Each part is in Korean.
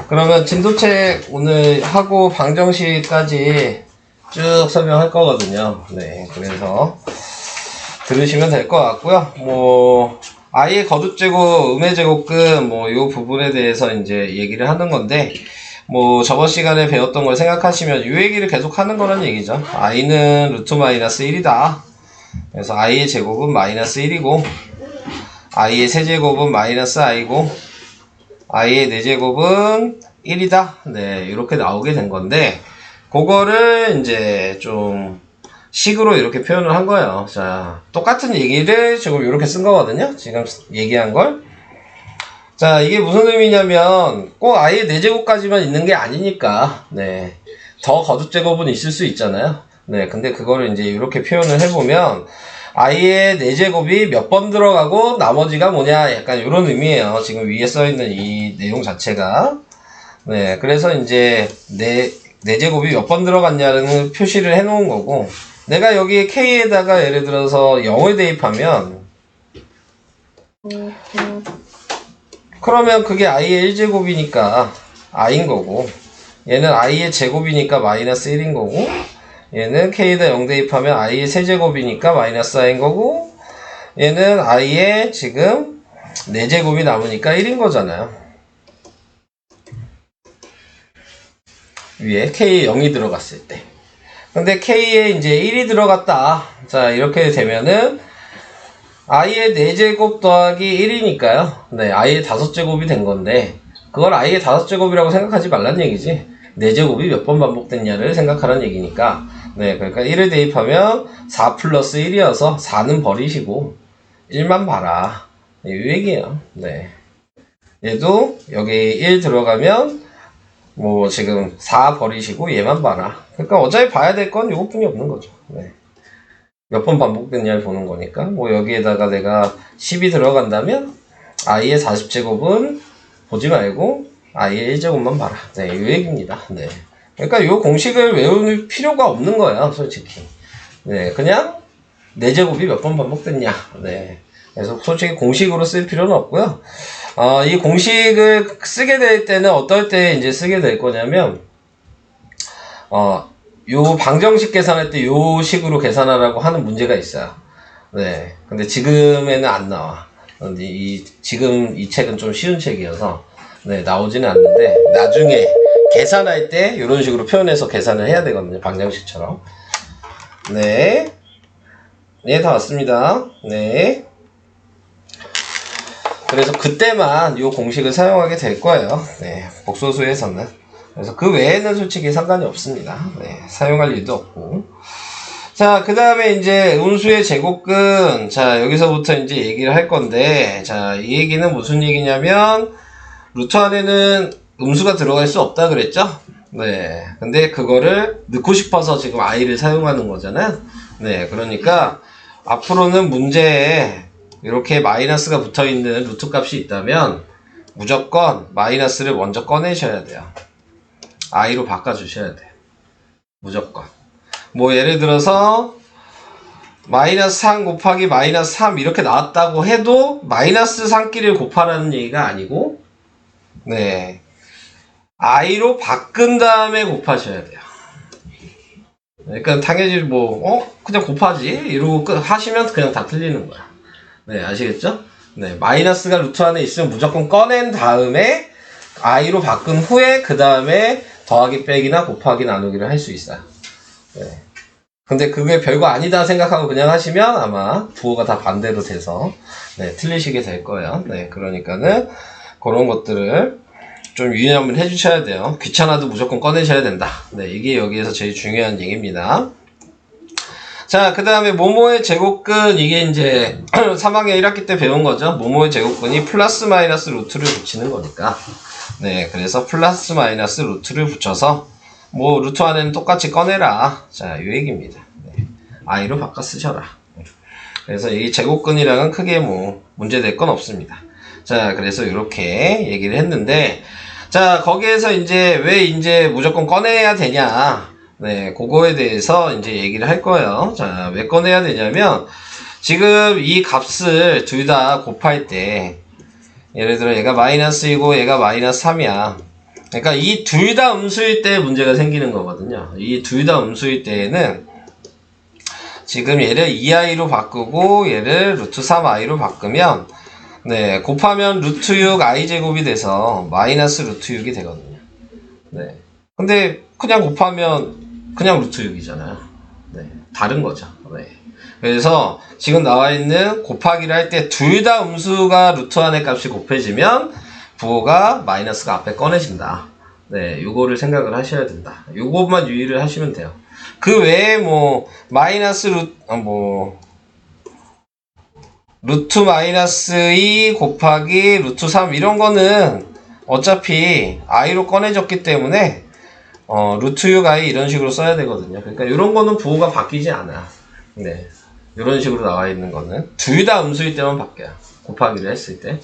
그러면 진도책 오늘 하고 방정식까지 쭉 설명할 거거든요. 네, 그래서 들으시면 될 것 같고요. 뭐 i의 거듭제곱, 음의 제곱근 뭐 요 부분에 대해서 이제 얘기를 하는 건데, 뭐 저번 시간에 배웠던 걸 생각하시면 이 얘기를 계속 하는 거란 얘기죠. i는 루트 마이너스 1이다. 그래서 i의 제곱은 마이너스 1이고 i의 세제곱은 마이너스 i고 i의 4제곱은 1이다. 네, 이렇게 나오게 된 건데, 그거를 이제 좀 식으로 이렇게 표현을 한 거예요. 자, 똑같은 얘기를 지금 이렇게 쓴 거거든요. 지금 얘기한 걸. 자, 이게 무슨 의미냐면 꼭 i의 4제곱까지만 있는 게 아니니까, 네, 더 거듭제곱은 있을 수 있잖아요. 네, 근데 그거를 이제 이렇게 표현을 해보면 i의 4제곱이 몇 번 들어가고 나머지가 뭐냐, 약간 이런 의미예요. 지금 위에 써있는 이 내용 자체가. 네, 그래서 이제 4제곱이 몇 번 들어갔냐는 표시를 해놓은 거고, 내가 여기 k에다가 예를 들어서 0을 대입하면, 그러면 그게 i의 1제곱이니까 i인 거고, 얘는 i의 제곱이니까 마이너스 1인 거고, 얘는 k에다 0 대입하면 i의 세제곱이니까 마이너스 i인 거고, 얘는 i의 지금 4제곱이 남으니까 1인 거잖아요. 위에 k에 0이 들어갔을 때. 근데 k에 이제 1이 들어갔다. 자, 이렇게 되면은 i의 4제곱 더하기 1이니까요. 네, i의 5제곱이 된 건데, 그걸 i의 5제곱이라고 생각하지 말란 얘기지. 4제곱이 몇 번 반복됐냐를 생각하란 얘기니까. 네, 그러니까 1을 대입하면 4 플러스 1이어서 4는 버리시고 1만 봐라. 네, 이 얘기예요. 네. 얘도 여기 1 들어가면 뭐 지금 4 버리시고 얘만 봐라. 그러니까 어차피 봐야 될 건 요것뿐이 없는 거죠. 네. 몇 번 반복됐냐를 보는 거니까. 뭐 여기에다가 내가 10이 들어간다면 i의 40제곱은 보지 말고 i의 1제곱만 봐라. 네, 이 얘기입니다. 네. 그러니까 이 공식을 외울 필요가 없는 거예요, 솔직히. 네, 그냥 4제곱이 몇 번 반복됐냐. 네. 그래서 솔직히 공식으로 쓸 필요는 없고요. 이 공식을 쓰게 될 때는 어떨 때 이제 쓰게 될 거냐면, 요 방정식 계산할 때 요 식으로 계산하라고 하는 문제가 있어요. 네. 근데 지금에는 안 나와. 근데 지금 이 책은 좀 쉬운 책이어서, 네, 나오지는 않는데, 나중에 계산할 때 이런 식으로 표현해서 계산을 해야 되거든요. 방정식처럼. 네. 네, 다 왔습니다. 네. 그래서 그때만 이 공식을 사용하게 될 거예요. 네. 복소수에서는. 그래서 그 외에는 솔직히 상관이 없습니다. 네. 사용할 일도 없고. 자, 그 다음에 이제 음수의 제곱근. 자, 여기서부터 이제 얘기를 할 건데, 자, 이 얘기는 무슨 얘기냐면, 루트 안에는 음수가 들어갈 수 없다 그랬죠? 네. 근데 그거를 넣고 싶어서 지금 i를 사용하는 거잖아요. 네. 그러니까 앞으로는 문제에 이렇게 마이너스가 붙어 있는 루트 값이 있다면 무조건 마이너스를 먼저 꺼내셔야 돼요. i로 바꿔주셔야 돼요. 무조건. 뭐 예를 들어서 마이너스 3 곱하기 마이너스 3 이렇게 나왔다고 해도 마이너스 3끼를 곱하라는 얘기가 아니고, 네, i로 바꾼 다음에 곱하셔야 돼요. 그러니까 당연히 뭐 그냥 곱하지 이러고 하시면 그냥 다 틀리는 거야. 네, 아시겠죠? 네, 마이너스가 루트 안에 있으면 무조건 꺼낸 다음에 i로 바꾼 후에 그 다음에 더하기 빼기나 곱하기 나누기를 할 수 있어요. 네. 근데 그게 별거 아니다 생각하고 그냥 하시면 아마 부호가 다 반대로 돼서, 네, 틀리시게 될 거예요. 네, 그러니까는 그런 것들을 좀 유념을 해주셔야 돼요. 귀찮아도 무조건 꺼내셔야 된다. 네, 이게 여기에서 제일 중요한 얘기입니다. 자, 그 다음에 모모의 제곱근, 이게 이제 3학년 1학기 때 배운 거죠. 모모의 제곱근이 플러스 마이너스 루트를 붙이는 거니까. 네, 그래서 플러스 마이너스 루트를 붙여서 뭐 루트 안에는 똑같이 꺼내라. 자, 이 얘기입니다. 네, i로 바꿔 쓰셔라. 그래서 이 제곱근이랑은 크게 뭐 문제될 건 없습니다. 자, 그래서 이렇게 얘기를 했는데, 자, 거기에서 이제 왜 이제 무조건 꺼내야 되냐. 네, 그거에 대해서 이제 얘기를 할 거예요. 자, 왜 꺼내야 되냐면, 지금 이 값을 둘 다 곱할 때, 예를 들어 얘가 마이너스 2고 얘가 마이너스 3이야. 그러니까 이 둘 다 음수일 때 문제가 생기는 거거든요. 이 둘 다 음수일 때에는 지금 얘를 2i로 바꾸고 얘를 루트 3i로 바꾸면 네, 곱하면 루트 6i 제곱이 돼서 마이너스 루트 6이 되거든요. 네. 근데 그냥 곱하면 그냥 루트 6이잖아요. 네. 다른 거죠. 네. 그래서 지금 나와 있는 곱하기를 할 때 둘 다 음수가 루트 안의 값이 곱해지면 부호가 마이너스가 앞에 꺼내진다. 네, 요거를 생각을 하셔야 된다. 요것만 유의를 하시면 돼요. 그 외에 뭐 마이너스 루트 마이너스 2 곱하기 루트 3 이런 거는 어차피 i로 꺼내졌기 때문에 루트 6i 이런 식으로 써야 되거든요. 그러니까 이런 거는 부호가 바뀌지 않아요. 네, 이런 식으로 나와 있는 거는 둘 다 음수일 때만 바뀌어요. 곱하기를 했을 때.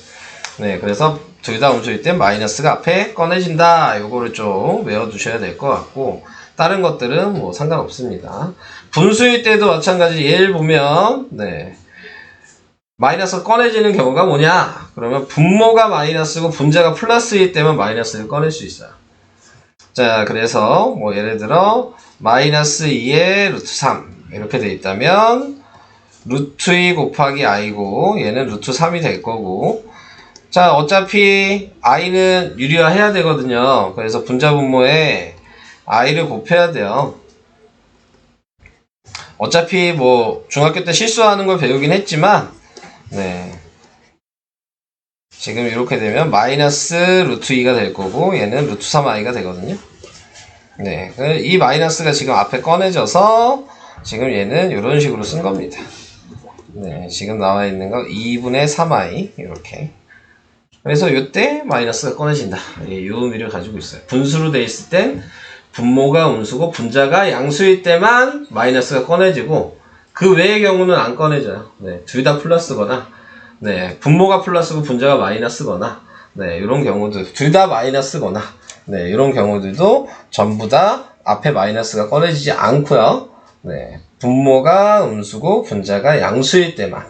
네, 그래서 둘 다 음수일 때 마이너스가 앞에 꺼내진다. 요거를 좀 외워두셔야 될 것 같고 다른 것들은 뭐 상관없습니다. 분수일 때도 마찬가지. 얘를 보면 네, 마이너스 꺼내지는 경우가 뭐냐? 그러면 분모가 마이너스고 분자가 플러스일 때만 마이너스를 꺼낼 수 있어요. 자, 그래서 뭐 예를 들어 마이너스 2에 루트 3 이렇게 돼 있다면 루트 2 곱하기 i고 얘는 루트 3이 될 거고 자, 어차피 i는 유리화해야 되거든요. 그래서 분자 분모에 i를 곱해야 돼요. 어차피 뭐 중학교 때 실수하는 걸 배우긴 했지만 네, 지금 이렇게 되면 마이너스 루트 2가 될 거고 얘는 루트 3i가 되거든요. 네, 이 마이너스가 지금 앞에 꺼내져서 지금 얘는 이런 식으로 쓴 겁니다. 네, 지금 나와 있는 거 2분의 3i 이렇게. 그래서 이때 마이너스가 꺼내진다. 이 의미를 가지고 있어요. 분수로 돼 있을 땐 분모가 음수고 분자가 양수일 때만 마이너스가 꺼내지고 그 외의 경우는 안 꺼내져요. 네, 둘 다 플러스거나 네, 분모가 플러스고 분자가 마이너스거나 네, 이런 경우들 둘 다 마이너스거나 네, 이런 경우들도 전부 다 앞에 마이너스가 꺼내지지 않고요. 네, 분모가 음수고 분자가 양수일 때만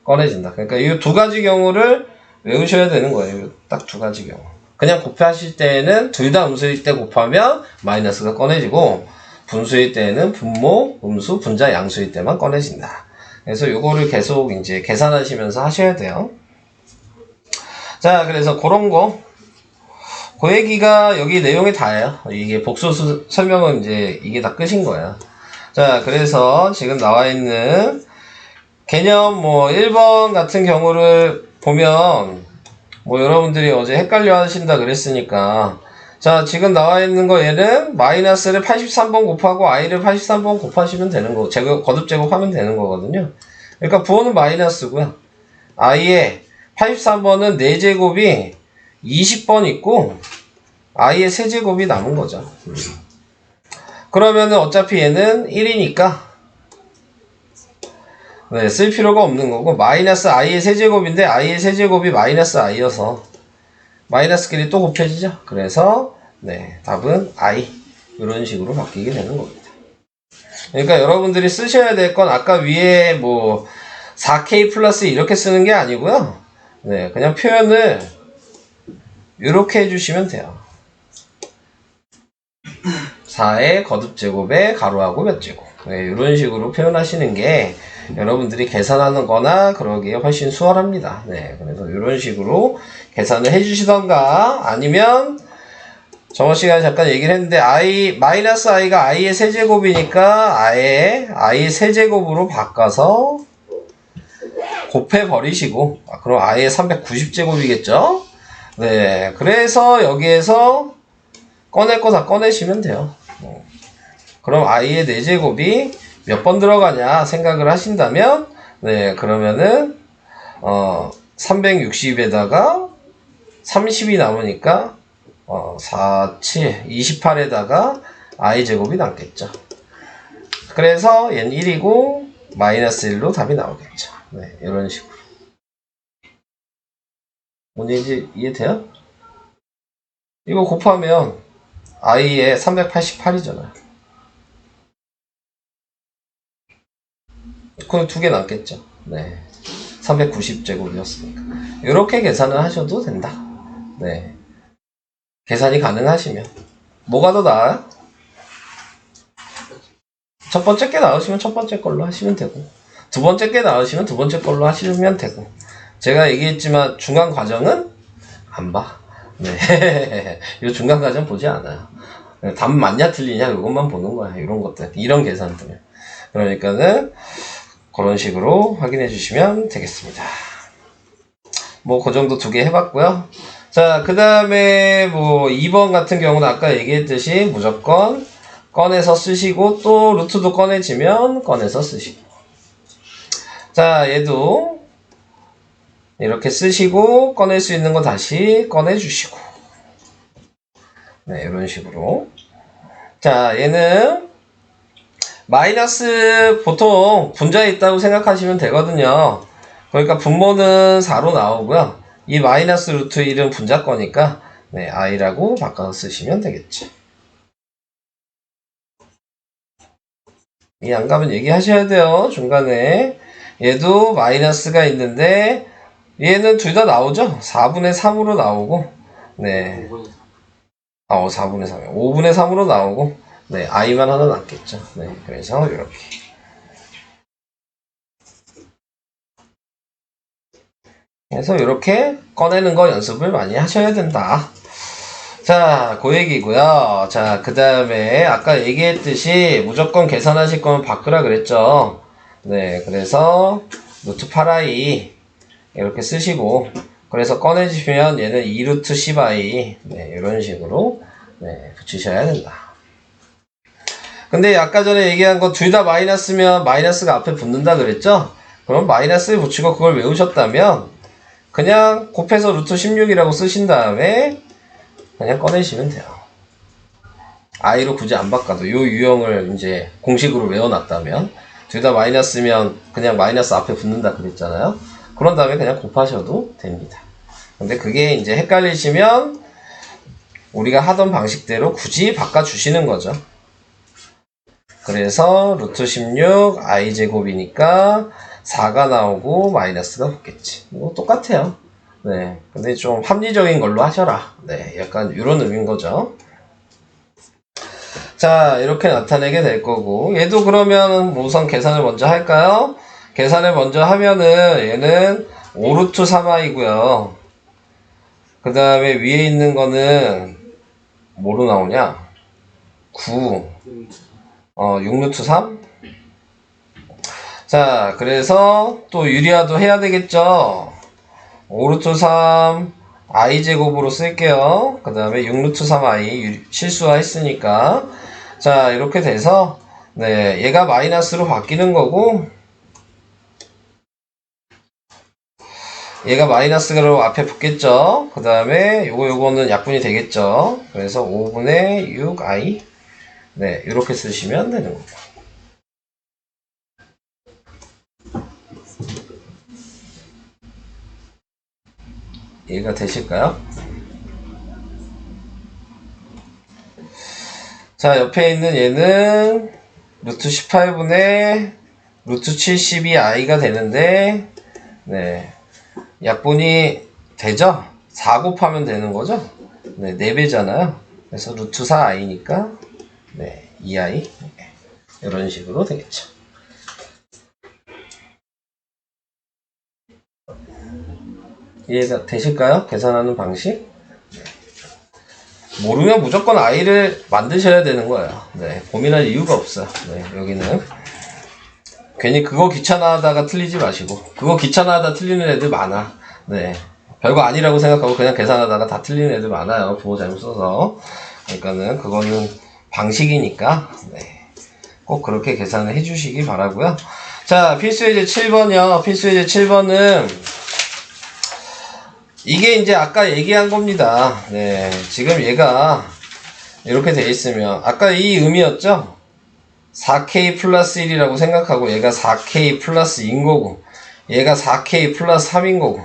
꺼내진다. 그러니까 이 두 가지 경우를 외우셔야 되는 거예요. 딱 두 가지 경우. 그냥 곱하실 때는 둘 다 음수일 때 곱하면 마이너스가 꺼내지고 분수일 때는 분모, 음수, 분자, 양수일 때만 꺼내진다. 그래서 요거를 계속 이제 계산하시면서 하셔야 돼요. 자, 그래서 그런 거. 그 얘기가 여기 내용이 다예요. 이게 복소수 설명은 이제 이게 다 끝인 거예요. 자, 그래서 지금 나와 있는 개념 뭐 1번 같은 경우를 보면 뭐 여러분들이 어제 헷갈려 하신다 그랬으니까 자, 지금 나와 있는 거 얘는 마이너스를 83번 곱하고 i를 83번 곱하시면 되는 거, 거듭 제곱하면 되는 거거든요. 그러니까 부호는 마이너스고요. i의 83번은 4제곱이 20번 있고 i의 세제곱이 남은 거죠. 그러면은 어차피 얘는 1이니까 네, 쓸 필요가 없는 거고 마이너스 i의 세제곱인데 i의 세제곱이 마이너스 i여서 마이너스끼리 또 곱해지죠. 그래서 네, 답은 i 이런 식으로 바뀌게 되는 겁니다. 그러니까 여러분들이 쓰셔야 될 건 아까 위에 뭐 4k 플러스 이렇게 쓰는 게 아니고요. 네, 그냥 표현을 이렇게 해주시면 돼요. 4의 거듭제곱에 가로하고 몇 제곱. 네, 이런 식으로 표현하시는 게 여러분들이 계산하는 거나 그러기에 훨씬 수월합니다. 네, 그래서 이런 식으로 계산을 해주시던가 아니면 저번 시간에 잠깐 얘기를 했는데 마이너스 i가 i의 세제곱이니까 i의 세제곱으로 바꿔서 곱해버리시고 그럼 i의 390제곱이겠죠? 네, 그래서 여기에서 꺼낼 거 다 꺼내시면 돼요. 그럼 i의 4제곱이 몇 번 들어가냐 생각을 하신다면 네, 그러면은 360에다가 30이 남으니까 4, 7, 28에다가 i제곱이 남겠죠. 그래서 얘는 1이고 마이너스 1로 답이 나오겠죠. 네, 이런 식으로. 뭔지 이해돼요? 이거 곱하면 i의 388이잖아요. 그럼 2개 남겠죠. 네. 390제곱이었으니까. 이렇게 계산을 하셔도 된다. 네. 계산이 가능하시면. 뭐가 더 나아요? 첫 번째 게 나으시면 첫 번째 걸로 하시면 되고, 두 번째 게 나으시면 두 번째 걸로 하시면 되고, 제가 얘기했지만 중간 과정은 안 봐. 네. 이 중간 과정 보지 않아요. 답 맞냐 틀리냐 이것만 보는 거야. 이런 것들, 이런 계산들. 그러니까는 그런 식으로 확인해 주시면 되겠습니다. 뭐 그 정도 2개 해봤고요. 자, 그 다음에 뭐 2번 같은 경우는 아까 얘기했듯이 무조건 꺼내서 쓰시고, 또 루트도 꺼내지면 꺼내서 쓰시고. 자, 얘도 이렇게 쓰시고 꺼낼 수 있는 거 다시 꺼내주시고. 네, 이런 식으로. 자, 얘는 마이너스 보통 분자에 있다고 생각하시면 되거든요. 그러니까 분모는 4로 나오고요. 이 마이너스 루트 1은 분자 거니까 네, i라고 바꿔서 쓰시면 되겠죠. 이 안 가면 얘기하셔야 돼요. 중간에. 얘도 마이너스가 있는데 얘는 둘 다 나오죠. 4분의 3으로 나오고, 네. 4분의 3이요. 5분의 3으로 나오고, 네, i만 하나 남겠죠. 네, 그래서 이렇게. 그래서 이렇게 꺼내는 거 연습을 많이 하셔야 된다. 자, 그 얘기고요. 자, 그 다음에 아까 얘기했듯이 무조건 계산하실 거면 바꾸라 그랬죠. 네, 그래서 루트 8i 이렇게 쓰시고, 그래서 꺼내주시면 얘는 2루트 10i 네, 이런 식으로 네, 붙이셔야 된다. 근데 아까 전에 얘기한 거 둘 다 마이너스면 마이너스가 앞에 붙는다 그랬죠? 그럼 마이너스를 붙이고 그걸 외우셨다면 그냥 곱해서 루트 16이라고 쓰신 다음에 그냥 꺼내시면 돼요. i로 굳이 안 바꿔도 요 유형을 이제 공식으로 외워놨다면 둘 다 마이너스면 그냥 마이너스 앞에 붙는다 그랬잖아요. 그런 다음에 그냥 곱하셔도 됩니다. 근데 그게 이제 헷갈리시면 우리가 하던 방식대로 굳이 바꿔주시는 거죠. 그래서 루트 16 i제곱이니까 4가 나오고 마이너스가 붙겠지. 뭐 똑같아요. 네. 근데 좀 합리적인 걸로 하셔라. 네. 약간 이런 의미인 거죠. 자, 이렇게 나타내게 될 거고, 얘도 그러면 우선 계산을 먼저 할까요? 계산을 먼저 하면은 얘는 5루트 3i고요. 그 다음에 위에 있는 거는 뭐로 나오냐? 9, 6루트 3? 자, 그래서 또 유리화도 해야 되겠죠? 5루트 3 i제곱으로 쓸게요. 그 다음에 6루트 3i 실수화 했으니까. 자, 이렇게 돼서 네, 얘가 마이너스로 바뀌는 거고, 얘가 마이너스로 앞에 붙겠죠. 그 다음에 요거는 약분이 되겠죠. 그래서 5분의 6i 네, 이렇게 쓰시면 되는 겁니다. 이해가 되실까요? 자, 옆에 있는 얘는 루트 18분의 루트 72i가 되는데, 네, 약분이 되죠? 4 곱하면 되는 거죠? 네, 4배잖아요. 그래서 루트 4i니까, 네, 2i. 이런 식으로 되겠죠. 이해가 되실까요? 계산하는 방식? 모르면 무조건 i를 만드셔야 되는 거예요. 네, 고민할 이유가 없어요. 네, 여기는. 괜히 그거 귀찮아하다가 틀리지 마시고, 그거 귀찮아하다 틀리는 애들 많아. 네, 별거 아니라고 생각하고 그냥 계산하다가 다 틀리는 애들 많아요. 부호 잘못 써서. 그러니까는 그거는 방식이니까 네, 꼭 그렇게 계산을 해주시기 바라고요. 자, 필수예제 7번이요. 필수예제 7번은 이게 이제 아까 얘기한 겁니다. 네, 지금 얘가 이렇게 돼 있으면 아까 이 의미였죠? 4k 플러스 1이라고 생각하고 얘가 4k 플러스 2인 거고, 얘가 4k 플러스 3인 거고,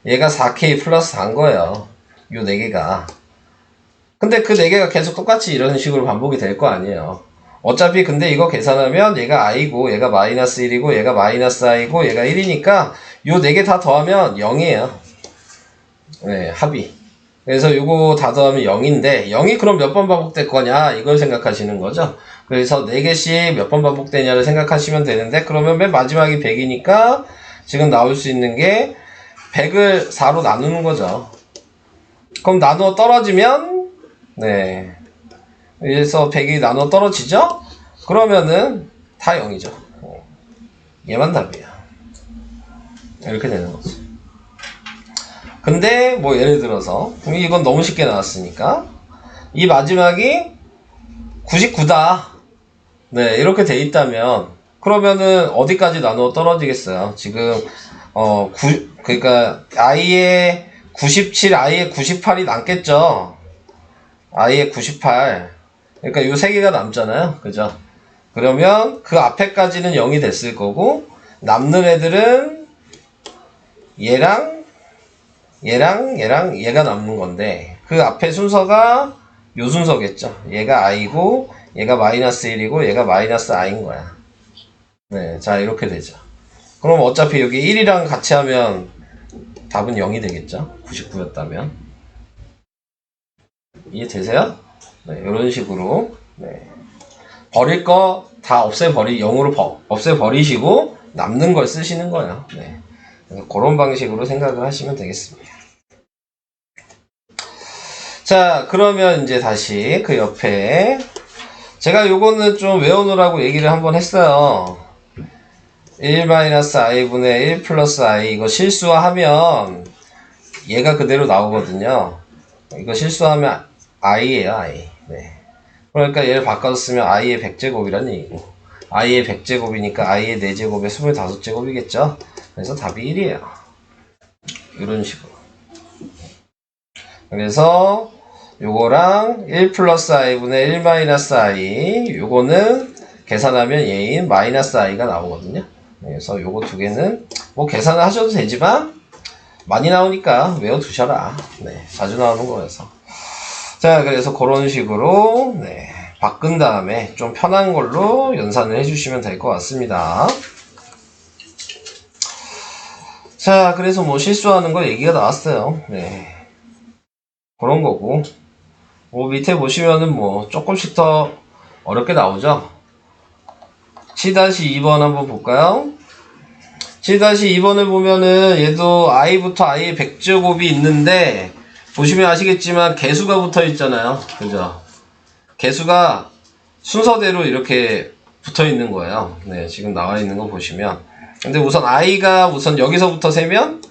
얘가 4k 플러스 4인 거예요. 요 4개가. 근데 그 4개가 계속 똑같이 이런 식으로 반복이 될 거 아니에요. 어차피 근데 이거 계산하면 얘가 i고, 얘가 마이너스 1이고, 얘가 마이너스 i고, 얘가 1이니까 요 4개 다 더하면 0이에요. 네, 합이. 그래서 요거 다 더하면 0인데 0이 그럼 몇 번 반복될 거냐 이걸 생각하시는 거죠. 그래서 4개씩 몇 번 반복되냐를 생각하시면 되는데 그러면 맨 마지막이 100이니까 지금 나올 수 있는 게 100을 4로 나누는 거죠. 그럼 나누어 떨어지면 네 그래서 100이 나누어 떨어지죠? 그러면은 다 0이죠. 얘만 답이야. 이렇게 되는 거지. 근데 뭐 예를 들어서 이건 너무 쉽게 나왔으니까 이 마지막이 99다. 네 이렇게 돼 있다면 그러면은 어디까지 나누어 떨어지겠어요? 지금 그러니까 i의 97, i의 98이 남겠죠. i의 98. 그러니까 요 세 개가 남잖아요. 그죠? 그러면 그 앞에까지는 0이 됐을 거고 남는 애들은 얘랑 얘가 남는 건데 그 앞에 순서가 요 순서겠죠. 얘가 i고 얘가 마이너스 1이고 얘가 마이너스 i인 거야. 네, 자 이렇게 되죠. 그럼 어차피 여기 1이랑 같이 하면 답은 0이 되겠죠. 99였다면. 이해되세요? 네, 이런 식으로 네. 버릴 거 다 없애버리시고 남는 걸 쓰시는 거예요. 네. 그래서 그런 방식으로 생각을 하시면 되겠습니다. 자, 그러면 이제 다시 그 옆에 제가 요거는 좀 외워놓으라고 얘기를 한번 했어요. 1-i분의 1 플러스 i 이거 실수하면 얘가 그대로 나오거든요. 이거 실수하면 i예요, i. 네. 그러니까 얘를 바꿔서 쓰면 i의 100제곱이란 얘기고 i의 100제곱이니까 i의 4제곱에 25제곱이겠죠. 그래서 답이 1이에요. 이런 식으로. 그래서 요거랑 1 플러스 i분의 1 마이너스 i 요거는 계산하면 얘인 마이너스 i가 나오거든요. 그래서 요거 두 개는 뭐 계산을 하셔도 되지만 많이 나오니까 외워두셔라. 네, 자주 나오는 거여서. 자, 그래서 그런 식으로 네, 바꾼 다음에 좀 편한 걸로 연산을 해주시면 될 것 같습니다. 자, 그래서 뭐 실수하는 거 얘기가 나왔어요. 네, 그런 거고 뭐 밑에 보시면은 뭐 조금씩 더 어렵게 나오죠. 7-2번 한번 볼까요? 7-2번을 보면은 얘도 i부터 i의 100제곱이 있는데 보시면 아시겠지만 개수가 붙어 있잖아요. 그죠? 개수가 순서대로 이렇게 붙어 있는 거예요. 네, 지금 나와 있는 거 보시면. 근데 우선 i가 우선 여기서부터 세면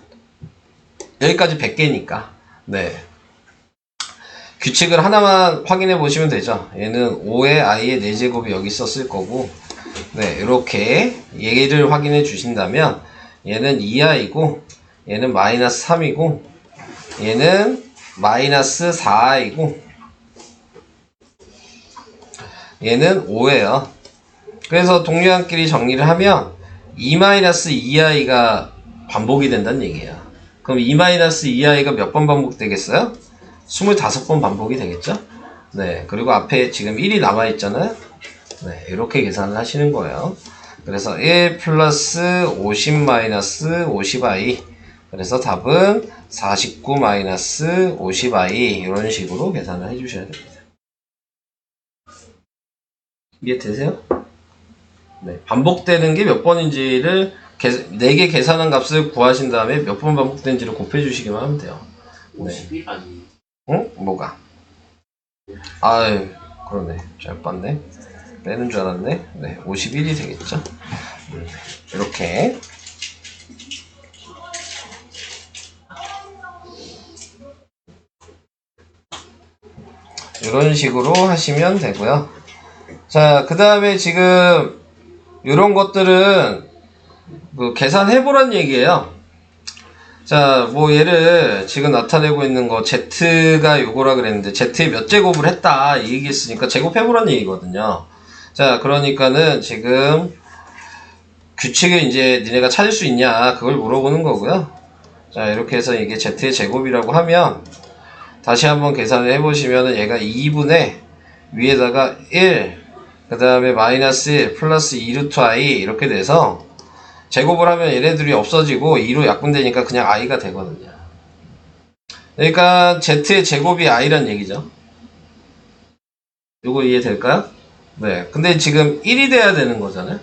여기까지 100개니까. 네. 규칙을 하나만 확인해 보시면 되죠. 얘는 5의 i의 4제곱이 여기 있었을 거고, 네, 이렇게 얘를 확인해 주신다면, 얘는 2i고, 얘는 마이너스 3이고, 얘는 마이너스 4i고, 얘는 5예요. 그래서 동료한끼리 정리를 하면 2-2i가 반복이 된다는 얘기예요. 그럼 2-2i가 몇 번 반복되겠어요? 25번 반복이 되겠죠? 네, 그리고 앞에 지금 1이 남아있잖아요? 네, 이렇게 계산을 하시는 거예요. 그래서 1 플러스 50 마이너스 50i. 그래서 답은 49 마이너스 50i. 이런 식으로 계산을 해주셔야 됩니다. 이해되세요? 네, 반복되는 게 몇 번인지를 4개 계산한 값을 구하신 다음에 몇 번 반복된지를 곱해주시기만 하면 돼요. 네. 51 아니에요? 응? 뭐가? 아유, 그러네. 잘 봤네. 빼는 줄 알았네. 네, 51이 되겠죠? 이렇게. 이런 식으로 하시면 되고요. 자, 그 다음에 지금 이런 것들은 그 계산해보란 얘기예요. 자, 뭐 얘를 지금 나타내고 있는 거 Z가 요거라 그랬는데 Z에 몇 제곱을 했다 이 얘기 했으니까 제곱해보란 얘기거든요. 자, 그러니까는 지금 규칙을 이제 니네가 찾을 수 있냐 그걸 물어보는 거고요. 자, 이렇게 해서 이게 Z의 제곱이라고 하면 다시 한번 계산을 해보시면은 얘가 2분의 위에다가 1 그 다음에 마이너스 1 플러스 2루트 i 이렇게 돼서 제곱을 하면 얘네들이 없어지고 2로 약분되니까 그냥 i가 되거든요. 그러니까 z의 제곱이 i란 얘기죠. 요거 이해될까요? 네. 근데 지금 1이 돼야 되는 거잖아요.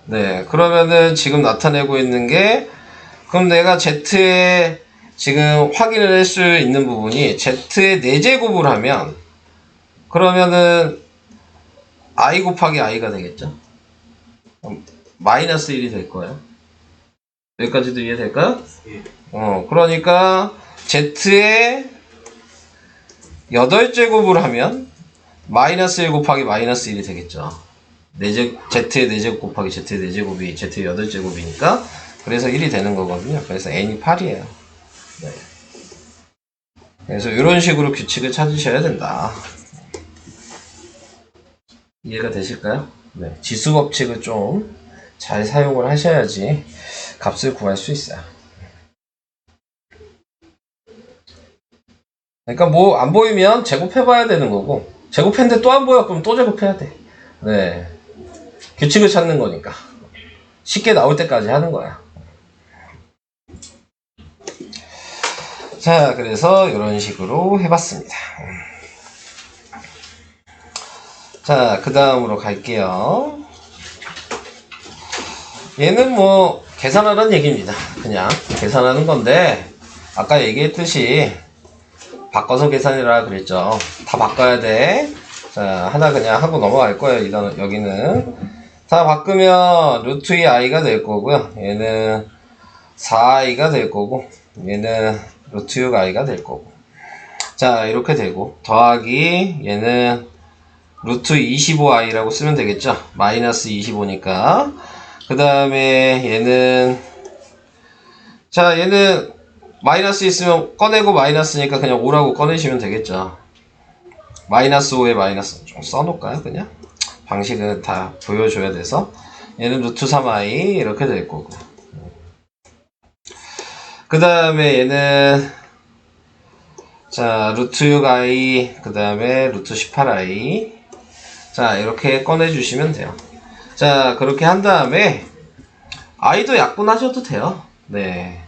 네. 그러면은 지금 나타내고 있는 게, 그럼 내가 z의 지금 확인을 할 수 있는 부분이 z의 4제곱을 하면, 그러면은 i 곱하기 i가 되겠죠? 마이너스 1이 될 거예요. 여기까지도 이해될까요? 예. 그러니까 z의 8제곱을 하면 마이너스 1 곱하기 마이너스 1이 되겠죠. z의 4제곱 곱하기 z의 4제곱이 z의 8제곱이니까 그래서 1이 되는 거거든요. 그래서 n이 8이에요. 네. 그래서 이런 식으로 규칙을 찾으셔야 된다. 이해가 되실까요? 네. 지수 법칙을 좀 잘 사용을 하셔야지 값을 구할 수 있어요. 그러니까 뭐 안 보이면 제곱해봐야 되는 거고, 제곱했는데 또 안 보여 그럼 또 제곱해야 돼. 네. 규칙을 찾는 거니까 쉽게 나올 때까지 하는 거야. 자, 그래서 이런 식으로 해봤습니다. 자, 그 다음으로 갈게요. 얘는 뭐 계산하라는 얘기입니다. 그냥 계산하는 건데, 아까 얘기했듯이 바꿔서 계산이라 그랬죠. 다 바꿔야 돼. 자, 하나 그냥 하고 넘어갈 거예요. 여기는 다 바꾸면 루트 2 i가 될 거고요. 얘는 4i가 될 거고, 얘는 루트 6 i가 될 거고. 자, 이렇게 되고, 더하기 얘는 루트 25i라고 쓰면 되겠죠. 마이너스 25니까. 그 다음에 얘는, 자, 얘는 마이너스 있으면 꺼내고 마이너스니까 그냥 5라고 꺼내시면 되겠죠. 마이너스 5에 마이너스 좀 써놓을까요? 그냥 방식은 다 보여줘야 돼서. 얘는 루트 3i 이렇게 될 거고, 그 다음에 얘는 자 루트 6i 그 다음에 루트 18i. 자 이렇게 꺼내주시면 돼요. 자 그렇게 한 다음에 i도 약분하셔도 돼요. 네,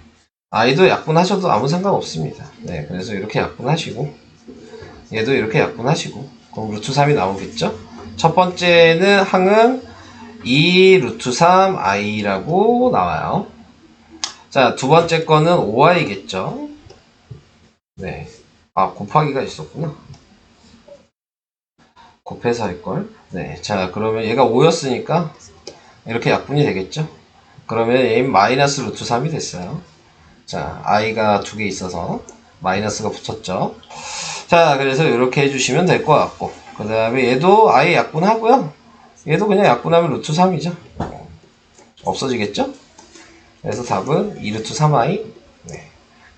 i도 약분하셔도 아무 상관 없습니다. 네, 그래서 이렇게 약분하시고 얘도 이렇게 약분하시고, 그럼 루트 3이 나오겠죠. 첫 번째는 항은 2 루트 3 i라고 나와요. 자, 두 번째 거는 5i겠죠. 네. 아, 곱하기가 있었구나. 곱해서 할걸. 네. 자, 그러면 얘가 5였으니까 이렇게 약분이 되겠죠. 그러면 얘 마이너스 루트 3이 됐어요. 자, i가 두 개 있어서 마이너스가 붙었죠. 자, 그래서 이렇게 해주시면 될 것 같고, 그 다음에 얘도 i 약분하고요. 얘도 그냥 약분하면 루트 3이죠. 없어지겠죠? 그래서 답은 2 루트 3i. 네.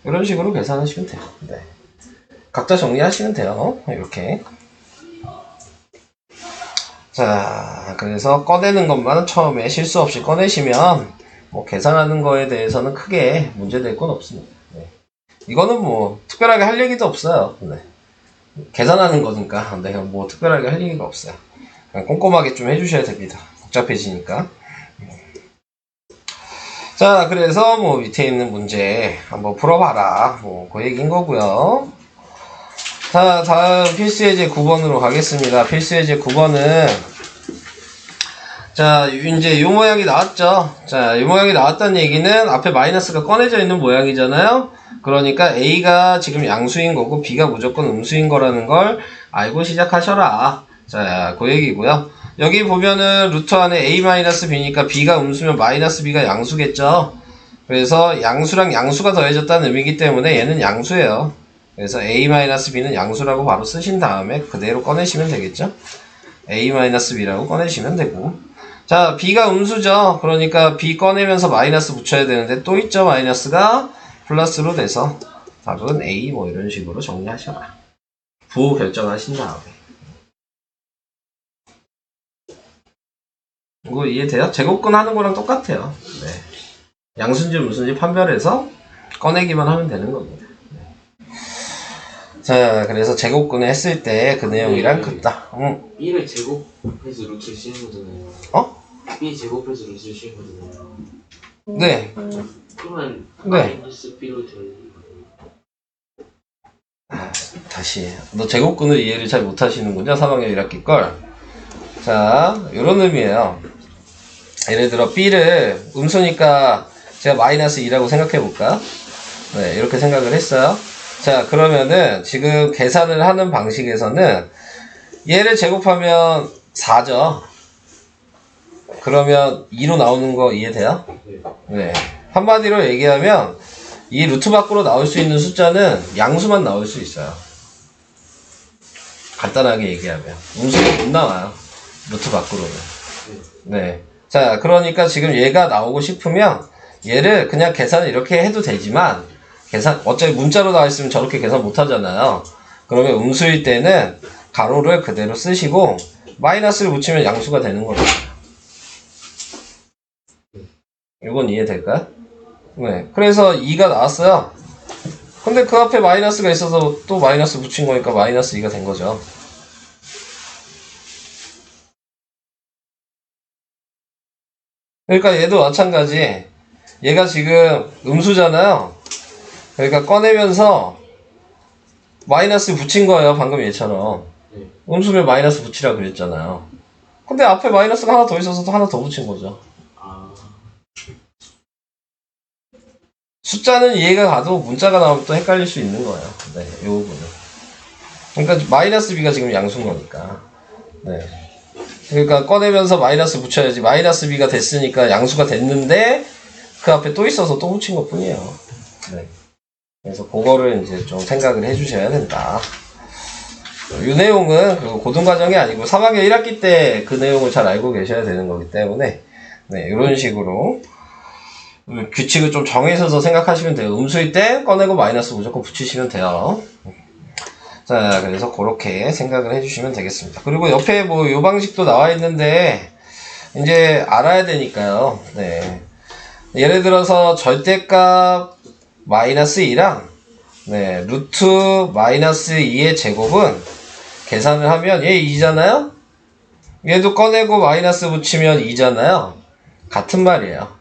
이런 식으로 계산하시면 돼요. 네. 각자 정리하시면 돼요. 이렇게. 자, 그래서 꺼내는 것만 처음에 실수 없이 꺼내시면 뭐 계산하는 거에 대해서는 크게 문제될 건 없습니다. 네. 이거는 뭐 특별하게 할 얘기도 없어요. 네. 계산하는 거니까 내가 뭐 특별하게 할 얘기가 없어요. 그냥 꼼꼼하게 좀 해주셔야 됩니다. 복잡해지니까. 자, 그래서 뭐 밑에 있는 문제 한번 풀어봐라. 뭐 그 얘기인 거고요. 자, 다음 필수예제 9번으로 가겠습니다. 필수예제 9번은 자, 이제 이 모양이 나왔죠. 자, 이 모양이 나왔다는 얘기는 앞에 마이너스가 꺼내져 있는 모양이잖아요. 그러니까 A가 지금 양수인 거고 B가 무조건 음수인 거라는 걸 알고 시작하셔라. 자, 그 얘기고요. 여기 보면은 루트 안에 A-B니까 B가 음수면 마이너스 B가 양수겠죠. 그래서 양수랑 양수가 더해졌다는 의미이기 때문에 얘는 양수예요. 그래서 A-B는 양수라고 바로 쓰신 다음에 그대로 꺼내시면 되겠죠. A-B라고 꺼내시면 되고, 자 B가 음수죠. 그러니까 B 꺼내면서 마이너스 붙여야 되는데 또 있죠. 마이너스가 플러스로 돼서 답은 A 뭐 이런 식으로 정리하셔라. 부호 결정하신 다음에. 이거 이해돼요? 제곱근 하는 거랑 똑같아요. 네. 양수인지 음수인지 판별해서 꺼내기만 하면 되는 겁니다. 자, 그래서 제곱근을 했을 때 그 내용이랑 같다. B를 제곱해서 루트를 씌는 거잖아요. 어? B 제곱해서 루트를 씌는 거잖아요. 네. 그러면 네. 마이너스 B로 되는 거예요. 다시 너 제곱근을 이해를 잘 못하시는군요. 3학년 1학기 걸. 자, 요런 의미예요. 예를 들어 B를 음수니까 제가 마이너스 2라고 생각해 볼까? 네, 이렇게 생각을 했어요. 자, 그러면은 지금 계산을 하는 방식에서는 얘를 제곱하면 4죠. 그러면 2로 나오는 거 이해돼요? 네. 한마디로 얘기하면 이 루트 밖으로 나올 수 있는 숫자는 양수만 나올 수 있어요. 간단하게 얘기하면 음수는 못 나와요. 루트 밖으로는. 네. 자, 그러니까 지금 얘가 나오고 싶으면 얘를 그냥 계산을 이렇게 해도 되지만 어차피 문자로 나와 있으면 저렇게 계산 못 하잖아요. 그러면 음수일 때는 가로를 그대로 쓰시고 마이너스를 붙이면 양수가 되는 거죠. 이건 이해될까요? 네. 그래서 2가 나왔어요. 근데 그 앞에 마이너스가 있어서 또 마이너스 붙인 거니까 마이너스 2가 된 거죠. 그러니까 얘도 마찬가지. 얘가 지금 음수잖아요. 그러니까 꺼내면서 마이너스 붙인 거예요. 방금 얘처럼. 음수면 마이너스 붙이라 그랬잖아요. 근데 앞에 마이너스가 하나 더 있어서 또 하나 더 붙인 거죠. 숫자는 이해가 가도 문자가 나오면 또 헷갈릴 수 있는 거예요. 네, 이 부분은. 그러니까 마이너스 b가 지금 양수인 거니까. 네. 그러니까 꺼내면서 마이너스 붙여야지. 마이너스 b가 됐으니까 양수가 됐는데 그 앞에 또 있어서 또 붙인 것 뿐이에요. 네. 그래서 그거를 이제 좀 생각을 해주셔야 된다. 이 내용은 그 고등과정이 아니고 3학년 1학기 때 그 내용을 잘 알고 계셔야 되는 거기 때문에 네, 이런 식으로 규칙을 좀 정해서 생각하시면 돼요. 음수일 때 꺼내고 마이너스 무조건 붙이시면 돼요. 자, 그래서 그렇게 생각을 해주시면 되겠습니다. 그리고 옆에 뭐 요 방식도 나와 있는데 이제 알아야 되니까요. 네. 예를 들어서 절대값 마이너스 2랑 네, 루트 마이너스 2의 제곱은 계산을 하면 얘 2잖아요? 얘도 꺼내고 마이너스 붙이면 2잖아요. 같은 말이에요.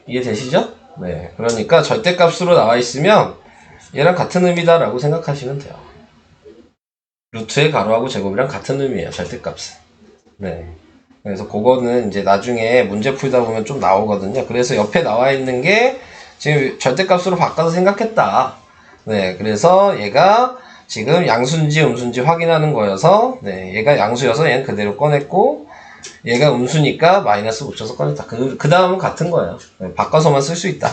이해되시죠? 네. 그러니까 절대값으로 나와 있으면 얘랑 같은 의미다라고 생각하시면 돼요. 루트의 가로하고 제곱이랑 같은 의미예요. 절대값은. 네. 그래서 그거는 이제 나중에 문제 풀다 보면 좀 나오거든요. 그래서 옆에 나와 있는 게 지금 절대값으로 바꿔서 생각했다. 네. 그래서 얘가 지금 양수인지 음수인지 확인하는 거여서 네. 얘가 양수여서 얘는 그대로 꺼냈고 얘가 음수니까 마이너스 붙여서 꺼냈다. 그 다음은 같은 거예요. 네, 바꿔서만 쓸 수 있다.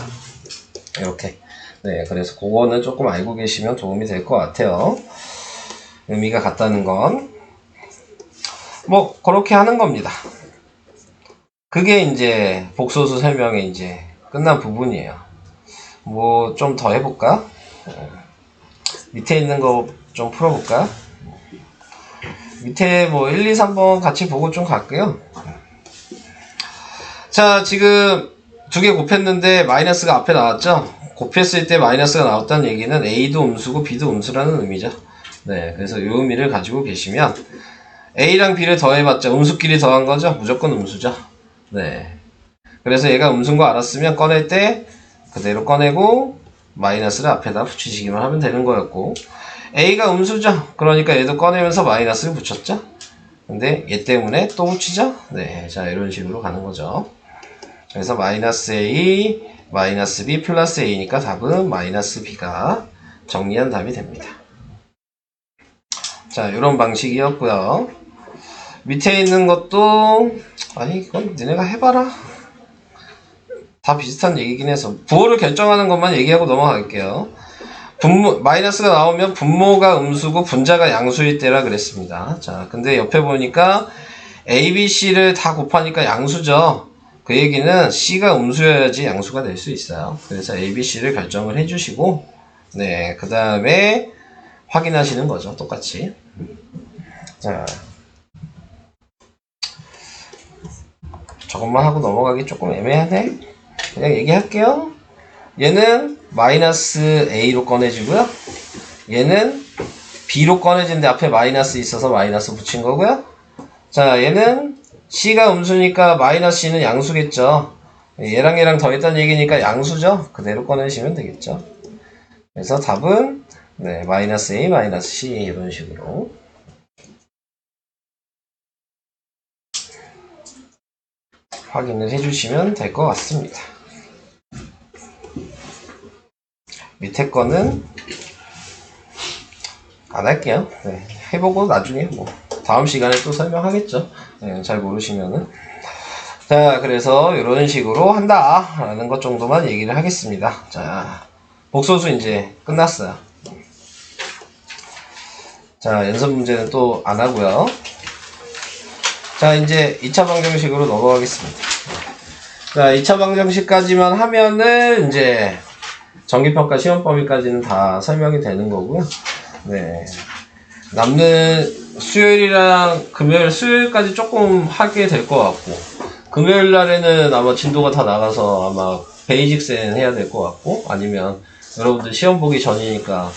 이렇게. 네, 그래서 그거는 조금 알고 계시면 도움이 될 것 같아요. 의미가 같다는 건. 뭐, 그렇게 하는 겁니다. 그게 이제 복소수 설명의 이제 끝난 부분이에요. 뭐, 좀 더 해볼까? 밑에 있는 거 좀 풀어볼까? 밑에 뭐 1, 2, 3번 같이 보고 좀 갈게요. 자, 지금 두 개 곱했는데 마이너스가 앞에 나왔죠? 곱했을 때 마이너스가 나왔다는 얘기는 A도 음수고 B도 음수라는 의미죠. 네, 그래서 이 의미를 가지고 계시면 A랑 B를 더해봤자 음수끼리 더한 거죠? 무조건 음수죠. 네. 그래서 얘가 음수인 거 알았으면 꺼낼 때 그대로 꺼내고 마이너스를 앞에다 붙이시기만 하면 되는 거였고 A가 음수죠? 그러니까 얘도 꺼내면서 마이너스를 붙였죠? 근데 얘 때문에 또 붙이죠? 네, 자 이런 식으로 가는 거죠. 그래서 마이너스 A, 마이너스 B 플러스 A니까 답은 마이너스 B가 정리한 답이 됩니다. 자, 이런 방식이었고요. 밑에 있는 것도 아니 이건 너네가 해봐라. 다 비슷한 얘기긴 해서 부호를 결정하는 것만 얘기하고 넘어갈게요. 마이너스가 나오면 분모가 음수고 분자가 양수일 때라 그랬습니다. 자, 근데 옆에 보니까 A, B, C를 다 곱하니까 양수죠. 그 얘기는 C가 음수여야지 양수가 될 수 있어요. 그래서 A, B, C를 결정을 해주시고 네, 그 다음에 확인하시는 거죠. 똑같이. 자, 저것만 하고 넘어가기 조금 애매하네. 그냥 얘기할게요. 얘는 마이너스 A로 꺼내지고요. 얘는 B로 꺼내지는데 앞에 마이너스 있어서 마이너스 붙인 거고요. 자, 얘는 C가 음수니까 마이너스 C는 양수겠죠. 얘랑 얘랑 더했다는 얘기니까 양수죠. 그대로 꺼내시면 되겠죠. 그래서 답은 네, 마이너스 A, 마이너스 C 이런 식으로 확인을 해주시면 될 것 같습니다. 밑에 거는 안 할게요. 네, 해보고 나중에 뭐 다음 시간에 또 설명하겠죠. 네, 잘 모르시면은. 자, 그래서 이런 식으로 한다라는 것 정도만 얘기를 하겠습니다. 자, 복소수 이제 끝났어요. 자, 연습 문제는 또 안 하고요. 자, 이제 2차 방정식으로 넘어가겠습니다. 자, 2차 방정식까지만 하면은 이제 정기평가 시험 범위까지는 다 설명이 되는 거고요. 네. 남는 수요일이랑 금요일, 수요일까지 조금 하게 될 것 같고, 금요일 날에는 아마 진도가 다 나가서 아마 베이직센 해야 될 것 같고, 아니면 여러분들 시험 보기 전이니까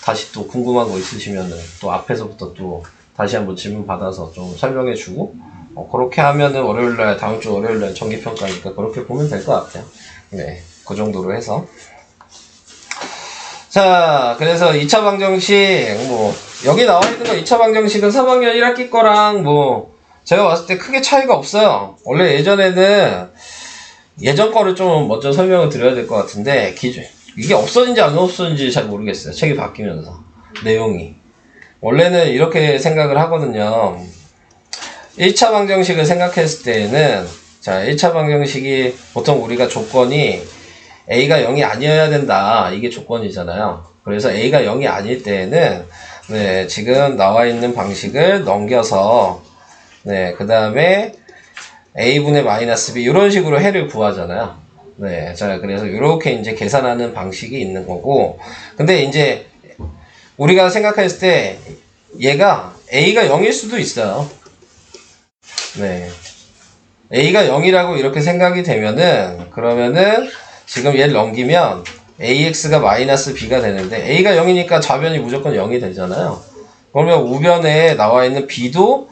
다시 또 궁금한 거 있으시면은 또 앞에서부터 또 다시 한번 질문 받아서 좀 설명해 주고, 그렇게 하면은 월요일날, 다음 주 월요일날 정기평가니까 그렇게 보면 될 것 같아요. 네. 그 정도로 해서. 자, 그래서 2차 방정식, 뭐, 여기 나와 있는 거 2차 방정식은 3학년 1학기 거랑 뭐, 제가 봤을 때 크게 차이가 없어요. 원래 예전에는, 예전 거를 좀 먼저 설명을 드려야 될 것 같은데, 이게 없어진지 안 없어진지 잘 모르겠어요. 책이 바뀌면서. 내용이. 원래는 이렇게 생각을 하거든요. 1차 방정식을 생각했을 때에는, 자, 1차 방정식이 보통 우리가 조건이 A가 0이 아니어야 된다. 이게 조건이잖아요. 그래서 A가 0이 아닐 때에는, 네, 지금 나와 있는 방식을 넘겨서, 네, 그 다음에 A분의 마이너스 B, 이런 식으로 해를 구하잖아요. 네, 자, 그래서 이렇게 이제 계산하는 방식이 있는 거고, 근데 이제 우리가 생각했을 때 얘가 A가 0일 수도 있어요. 네. A가 0이라고 이렇게 생각이 되면은, 그러면은 지금 얘를 넘기면 AX가 마이너스 B가 되는데, A가 0이니까 좌변이 무조건 0이 되잖아요. 그러면 우변에 나와 있는 B도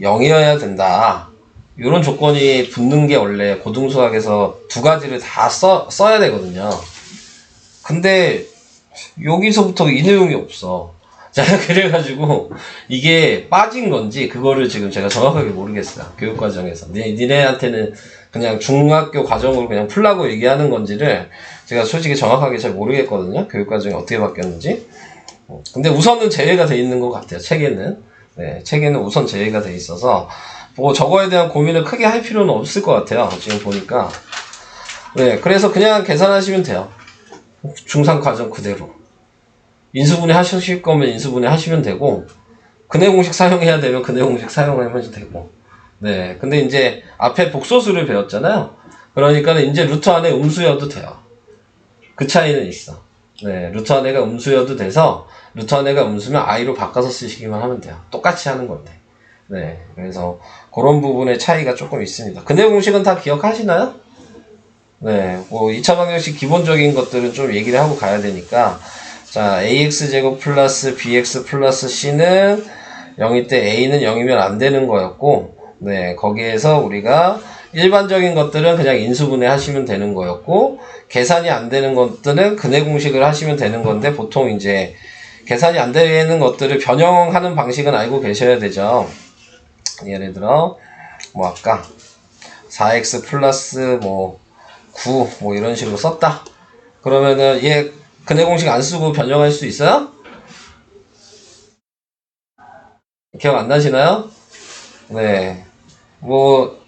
0이어야 된다. 이런 조건이 붙는 게 원래 고등수학에서 두 가지를 다 써야 되거든요. 근데 여기서부터 이 내용이 없어. 자, 그래가지고 이게 빠진 건지 그거를 지금 제가 정확하게 모르겠어요. 교육과정에서. 니네한테는 그냥 중학교 과정으로 그냥 풀라고 얘기하는 건지를 제가 솔직히 정확하게 잘 모르겠거든요. 교육과정이 어떻게 바뀌었는지. 근데 우선은 제외가 돼 있는 것 같아요. 책에는. 네, 책에는 우선 제외가 돼 있어서 뭐 저거에 대한 고민을 크게 할 필요는 없을 것 같아요. 지금 보니까. 네, 그래서 그냥 계산하시면 돼요. 중상 과정 그대로. 인수분해 하실 거면 인수분해 하시면 되고, 근해 공식 사용해야 되면 근해 공식 사용하면 되고. 네, 근데 이제 앞에 복소수를 배웠잖아요. 그러니까 이제 루트 안에 음수여도 돼요. 그 차이는 있어. 네, 루트 안에가 음수여도 돼서 루트 안에가 음수면 i로 바꿔서 쓰시기만 하면 돼요. 똑같이 하는 건데. 네, 그래서 그런 부분의 차이가 조금 있습니다. 근해 공식은 다 기억하시나요? 네, 뭐 2차 방정식 기본적인 것들은 좀 얘기를 하고 가야 되니까, 자, ax제곱 플러스 bx 플러스 c는 0일 때 a는 0이면 안 되는 거였고, 네, 거기에서 우리가 일반적인 것들은 그냥 인수분해 하시면 되는 거였고, 계산이 안 되는 것들은 근해 공식을 하시면 되는 건데, 보통 이제 계산이 안 되는 것들을 변형하는 방식은 알고 계셔야 되죠. 예를 들어 뭐 아까 4x 플러스 뭐 9 뭐 이런 식으로 썼다. 그러면은 얘 근해 공식 안 쓰고 변형할 수 있어요? 기억 안 나시나요? 네. 뭐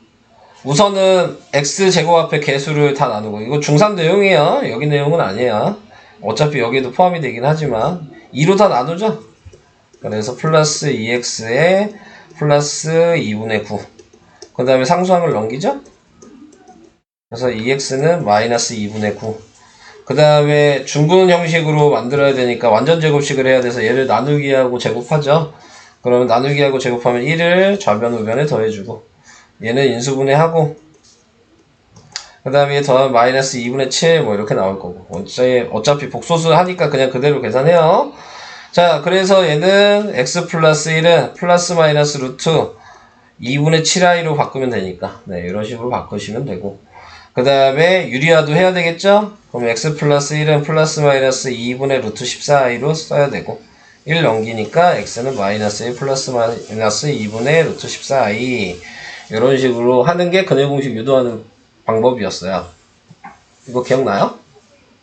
우선은 x제곱 앞에 개수를 다 나누고, 이거 중3 내용이에요. 여기 내용은 아니에요. 어차피 여기도 포함이 되긴 하지만 2로 다 나누죠. 그래서 플러스 2x에 플러스 2분의 9. 그 다음에 상수항을 넘기죠. 그래서 2x는 마이너스 2분의 9. 그 다음에 중분 형식으로 만들어야 되니까 완전 제곱식을 해야 돼서 얘를 나누기하고 제곱하죠. 그러면 나누기하고 제곱하면 1을 좌변 우변에 더해주고, 얘는 인수분해하고, 그 다음에 더하면 마이너스 2분의 7 뭐 이렇게 나올 거고, 어차피 복소수 하니까 그냥 그대로 계산해요. 자, 그래서 얘는 x 플러스 1은 플러스 마이너스 루트 2분의 7i로 바꾸면 되니까, 네, 이런 식으로 바꾸시면 되고, 그 다음에 유리화도 해야 되겠죠? 그럼 x 플러스 1은 플러스 마이너스 2분의 루트 14i로 써야 되고 1 넘기니까 x는 마이너스 1 플러스 마이너스 2분의 루트 14i 이런 식으로 하는 게 근해 공식 유도하는 방법이었어요. 이거 기억나요?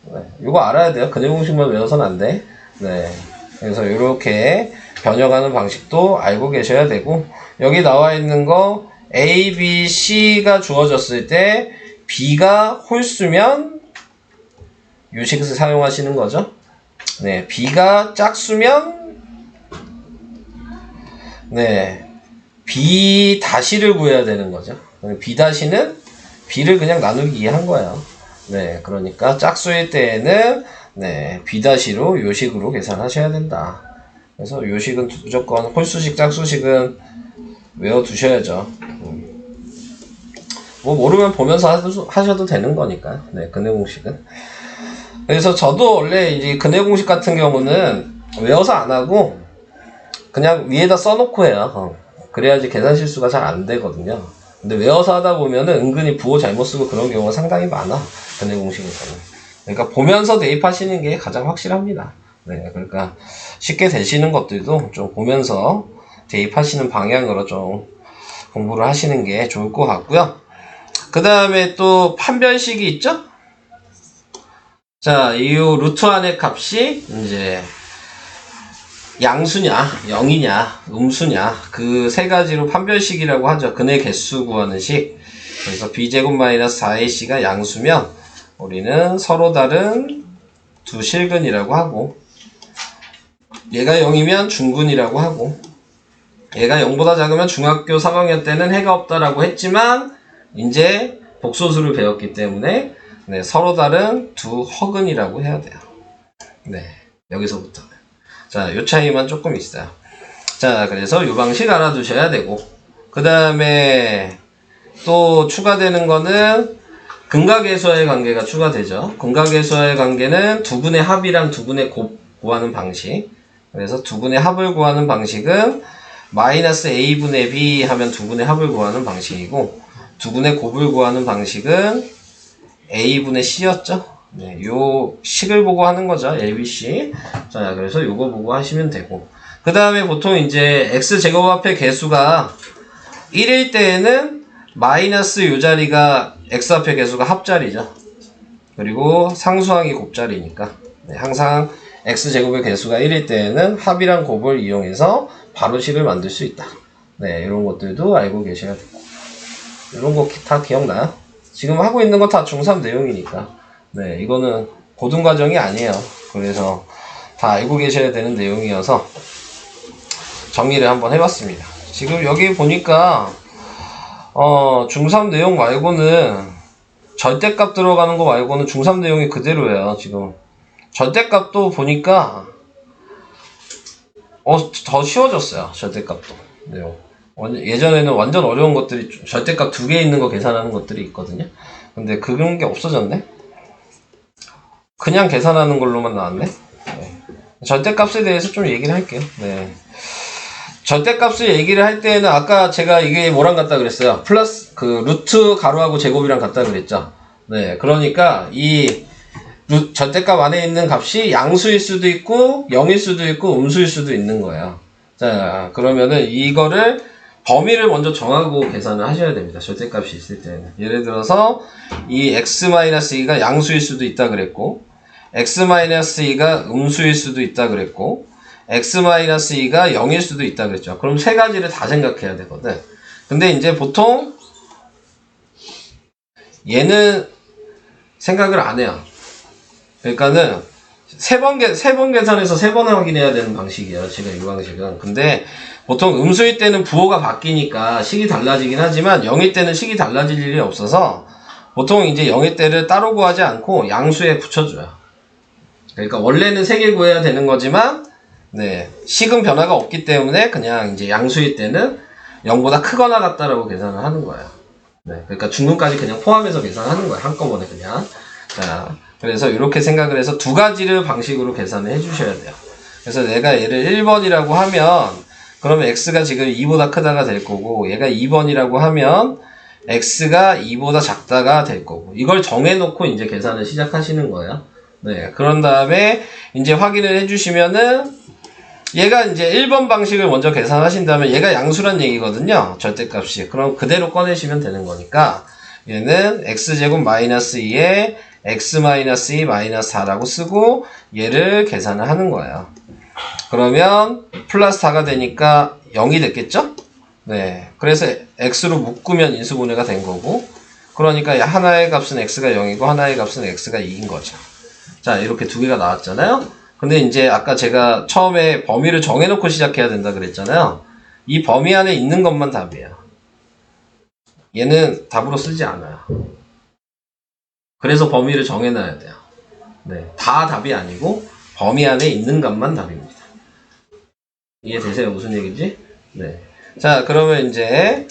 네, 이거 알아야 돼요. 근해 공식만 외워서는 안 돼. 네, 그래서 이렇게 변형하는 방식도 알고 계셔야 되고 여기 나와 있는 거 A, B, C가 주어졌을 때 B가 홀수면 요 식을 사용하시는 거죠. 네, B가 짝수면 네, B 다시를 구해야 되는 거죠. B 다시는 B를 그냥 나누기 2 한 거예요. 네, 그러니까 짝수일 때에는 네, B 다시로 요 식으로 계산하셔야 된다. 그래서 요 식은 무조건 홀수식, 짝수식은 외워두셔야죠. 뭐 모르면 보면서 하셔도 되는 거니까. 네, 근해 공식은. 그래서 저도 원래 이제 근해 공식 같은 경우는 외워서 안 하고 그냥 위에다 써놓고 해요. 그래야지 계산 실수가 잘 안 되거든요. 근데 외워서 하다 보면은 은근히 부호 잘못 쓰고 그런 경우가 상당히 많아. 근해 공식에서는. 그러니까 보면서 대입하시는 게 가장 확실합니다. 네, 그러니까 쉽게 되시는 것들도 좀 보면서 대입하시는 방향으로 좀 공부를 하시는 게 좋을 것 같고요. 그 다음에 또 판별식이 있죠? 자, 이 루트 안의 값이 이제 양수냐, 0이냐, 음수냐 그 세 가지로 판별식이라고 하죠. 근해 개수 구하는 식. 그래서 b제곱 마이너스 4ac가 양수면 우리는 서로 다른 두 실근이라고 하고 얘가 0이면 중근이라고 하고 얘가 0보다 작으면 중학교 3학년 때는 해가 없다라고 했지만 이제 복소수를 배웠기 때문에 네, 서로 다른 두 허근이라고 해야 돼요. 네, 여기서부터. 자, 요 차이만 조금 있어요. 자, 그래서 요 방식 알아두셔야 되고 그 다음에 또 추가되는 거는 근각계수와의 관계가 추가되죠. 근각계수와의 관계는 두 분의 합이랑 두 분의 곱 구하는 방식. 그래서 두 분의 합을 구하는 방식은 마이너스 a분의 b 하면 두 분의 합을 구하는 방식이고 두 분의 곱을 구하는 방식은 a분의 c였죠. 네, 요 식을 보고 하는 거죠. ABC. 자, 그래서 요거 보고 하시면 되고. 그 다음에 보통 이제 x제곱 앞에 개수가 1일 때에는 마이너스 요 자리가 x 앞에 개수가 합자리죠. 그리고 상수항이 곱자리니까. 네, 항상 x제곱의 개수가 1일 때에는 합이랑 곱을 이용해서 바로 식을 만들 수 있다. 네, 이런 것들도 알고 계셔야 되고. 이런 거 다 기억나요? 지금 하고 있는 거 다 중3 내용이니까. 네, 이거는 고등과정이 아니에요. 그래서 다 알고 계셔야 되는 내용이어서 정리를 한번 해봤습니다. 지금 여기 보니까 중3 내용 말고는 절대값 들어가는 거 말고는 중3 내용이 그대로예요. 지금 절대값도 보니까 더 쉬워졌어요. 절대값도 내용. 예전에는 완전 어려운 것들이 절대값 2개 있는 거 계산하는 것들이 있거든요. 근데 그런 게 없어졌네. 그냥 계산하는 걸로만 나왔네. 네. 절대값에 대해서 좀 얘기를 할게요. 네. 절대값을 얘기를 할 때는 아까 제가 이게 뭐랑 같다 그랬어요. 플러스 그 루트 가로하고 제곱이랑 같다 그랬죠. 네. 그러니까 이 절대값 안에 있는 값이 양수일 수도 있고 0일 수도 있고 음수일 수도 있는 거예요. 자, 그러면은 이거를 범위를 먼저 정하고 계산을 하셔야 됩니다. 절대값이 있을 때는. 예를 들어서 이 x-2가 양수일 수도 있다 그랬고 x-2가 음수일 수도 있다 그랬고 x-2가 0일 수도 있다 그랬죠. 그럼 세 가지를 다 생각해야 되거든. 근데 이제 보통 얘는 생각을 안 해요. 그러니까는 세 번 계산해서 3번 확인해야 되는 방식이에요. 지금 이 방식은. 근데 보통 음수일 때는 부호가 바뀌니까 식이 달라지긴 하지만 0일 때는 식이 달라질 일이 없어서 보통 이제 0일 때를 따로 구하지 않고 양수에 붙여줘요. 그러니까 원래는 3개 구해야 되는 거지만 네, 식은 변화가 없기 때문에 그냥 이제 양수일 때는 0보다 크거나 같다라고 계산을 하는 거예요. 네, 그러니까 중근까지 그냥 포함해서 계산하는 거예요. 한꺼번에 그냥. 자, 그래서 이렇게 생각을 해서 두 가지를 방식으로 계산을 해주셔야 돼요. 그래서 내가 얘를 1번이라고 하면 그러면 x가 지금 2보다 크다가 될 거고 얘가 2번이라고 하면 x가 2보다 작다가 될 거고 이걸 정해놓고 이제 계산을 시작하시는 거예요. 네, 그런 다음에 이제 확인을 해주시면은 얘가 이제 1번 방식을 먼저 계산하신다면 얘가 양수란 얘기거든요. 절대값이. 그럼 그대로 꺼내시면 되는 거니까 얘는 x제곱 마이너스 2에 x 마이너스 2 마이너스 4라고 쓰고 얘를 계산을 하는 거예요. 그러면 플러스 4가 되니까 0이 됐겠죠? 네. 그래서 x로 묶으면 인수분해가 된 거고 그러니까 하나의 값은 x가 0이고 하나의 값은 x가 2인 거죠. 자, 이렇게 두 개가 나왔잖아요. 근데 이제 아까 제가 처음에 범위를 정해놓고 시작해야 된다 그랬잖아요. 이 범위 안에 있는 것만 답이에요. 얘는 답으로 쓰지 않아요. 그래서 범위를 정해놔야 돼요. 네, 다 답이 아니고 범위 안에 있는 것만 답입니다. 이해되세요? 무슨 얘기지? 네. 자, 그러면 이제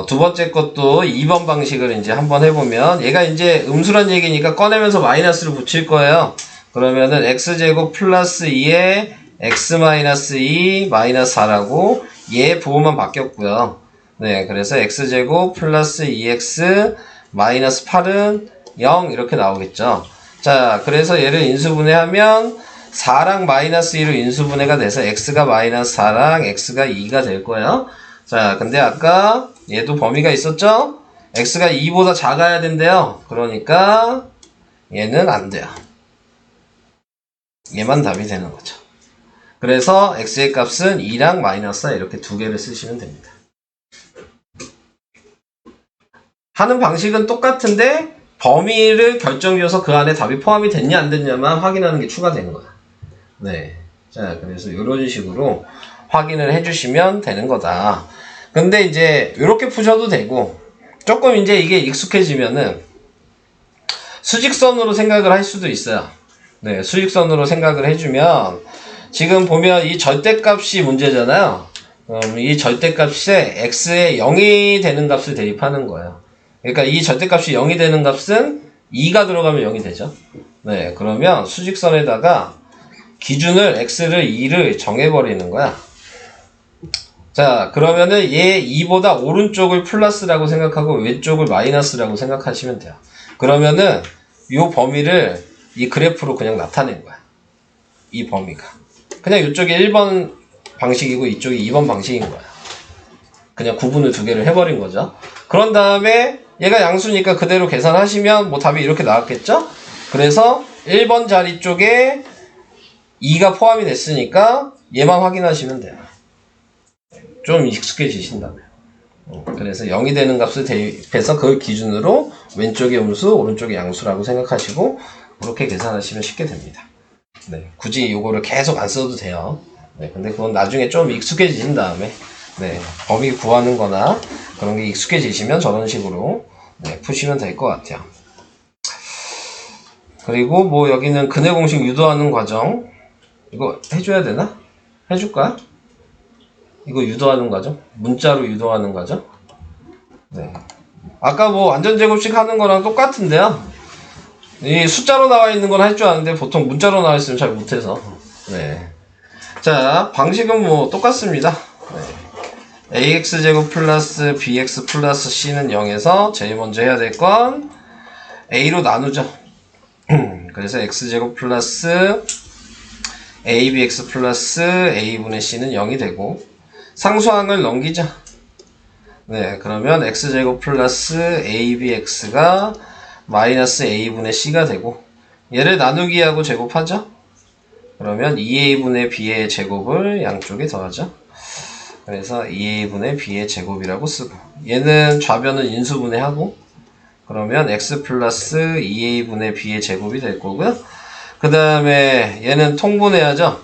두 번째 것도 2번 방식을 이제 한번 해보면 얘가 이제 음수란 얘기니까 꺼내면서 마이너스를 붙일 거예요. 그러면은 x제곱 플러스 2에 x 마이너스 2 마이너스 4라고 얘 부호만 바뀌었고요. 네, 그래서 x제곱 플러스 2x 마이너스 8은 0 이렇게 나오겠죠. 자, 그래서 얘를 인수분해하면 4랑 마이너스 2로 인수분해가 돼서 x가 마이너스 4랑 x가 2가 될 거예요. 자, 근데 아까 얘도 범위가 있었죠? x가 2보다 작아야 된대요. 그러니까 얘는 안 돼요. 얘만 답이 되는 거죠. 그래서 x의 값은 2랑 마이너스 4 이렇게 두 개를 쓰시면 됩니다. 하는 방식은 똑같은데 범위를 결정지어서 그 안에 답이 포함이 됐냐 안 됐냐만 확인하는 게 추가되는 거야. 네. 자, 그래서 이런 식으로 확인을 해주시면 되는 거다. 근데 이제 이렇게 푸셔도 되고 조금 이제 이게 익숙해지면은 수직선으로 생각을 할 수도 있어요. 네, 수직선으로 생각을 해주면 지금 보면 이 절대값이 문제잖아요. 이 절대값에 x에 0이 되는 값을 대입하는 거예요. 그러니까 이 절대값이 0이 되는 값은 2가 들어가면 0이 되죠. 네, 그러면 수직선에다가 기준을 x를 2를 정해버리는 거야. 자, 그러면은 얘 2보다 오른쪽을 플러스라고 생각하고 왼쪽을 마이너스라고 생각하시면 돼요. 그러면은 이 범위를 이 그래프로 그냥 나타낸 거야. 이 범위가. 그냥 이쪽이 1번 방식이고 이쪽이 2번 방식인 거야. 그냥 구분을 두 개를 해버린 거죠. 그런 다음에 얘가 양수니까 그대로 계산하시면 뭐 답이 이렇게 나왔겠죠? 그래서 1번 자리 쪽에 2가 포함이 됐으니까 얘만 확인하시면 돼요. 좀 익숙해지신다면. 그래서 0이 되는 값을 대입해서 그걸 기준으로 왼쪽이 음수, 오른쪽이 양수라고 생각하시고 그렇게 계산하시면 쉽게 됩니다. 네, 굳이 이거를 계속 안 써도 돼요. 네, 근데 그건 나중에 좀 익숙해지신 다음에 네, 범위 구하는 거나 그런 게 익숙해지시면 저런 식으로 네, 푸시면 될 것 같아요. 그리고 뭐 여기는 근해 공식 유도하는 과정 이거 해줘야 되나? 해줄까요? 이거 유도하는 과정? 문자로 유도하는 과정? 네. 아까 뭐 완전제곱식 하는 거랑 똑같은데요. 이 숫자로 나와 있는 건 할 줄 아는데 보통 문자로 나와 있으면 잘 못해서. 네. 자, 방식은 뭐 똑같습니다. 네. ax제곱 플러스 bx 플러스 c는 0에서 제일 먼저 해야 될 건 a로 나누죠. 그래서 x제곱 플러스 abx 플러스 a분의 c는 0이 되고 상수항을 넘기죠. 네, 그러면 x제곱 플러스 abx가 마이너스 a분의 c가 되고 얘를 나누기 하고 제곱하죠. 그러면 2a분의 b의 제곱을 양쪽에 더하죠. 그래서 2a분의 b의 제곱이라고 쓰고 얘는 좌변은 인수분해하고 그러면 x 플러스 2a분의 b의 제곱이 될 거고요. 그 다음에 얘는 통분해야죠.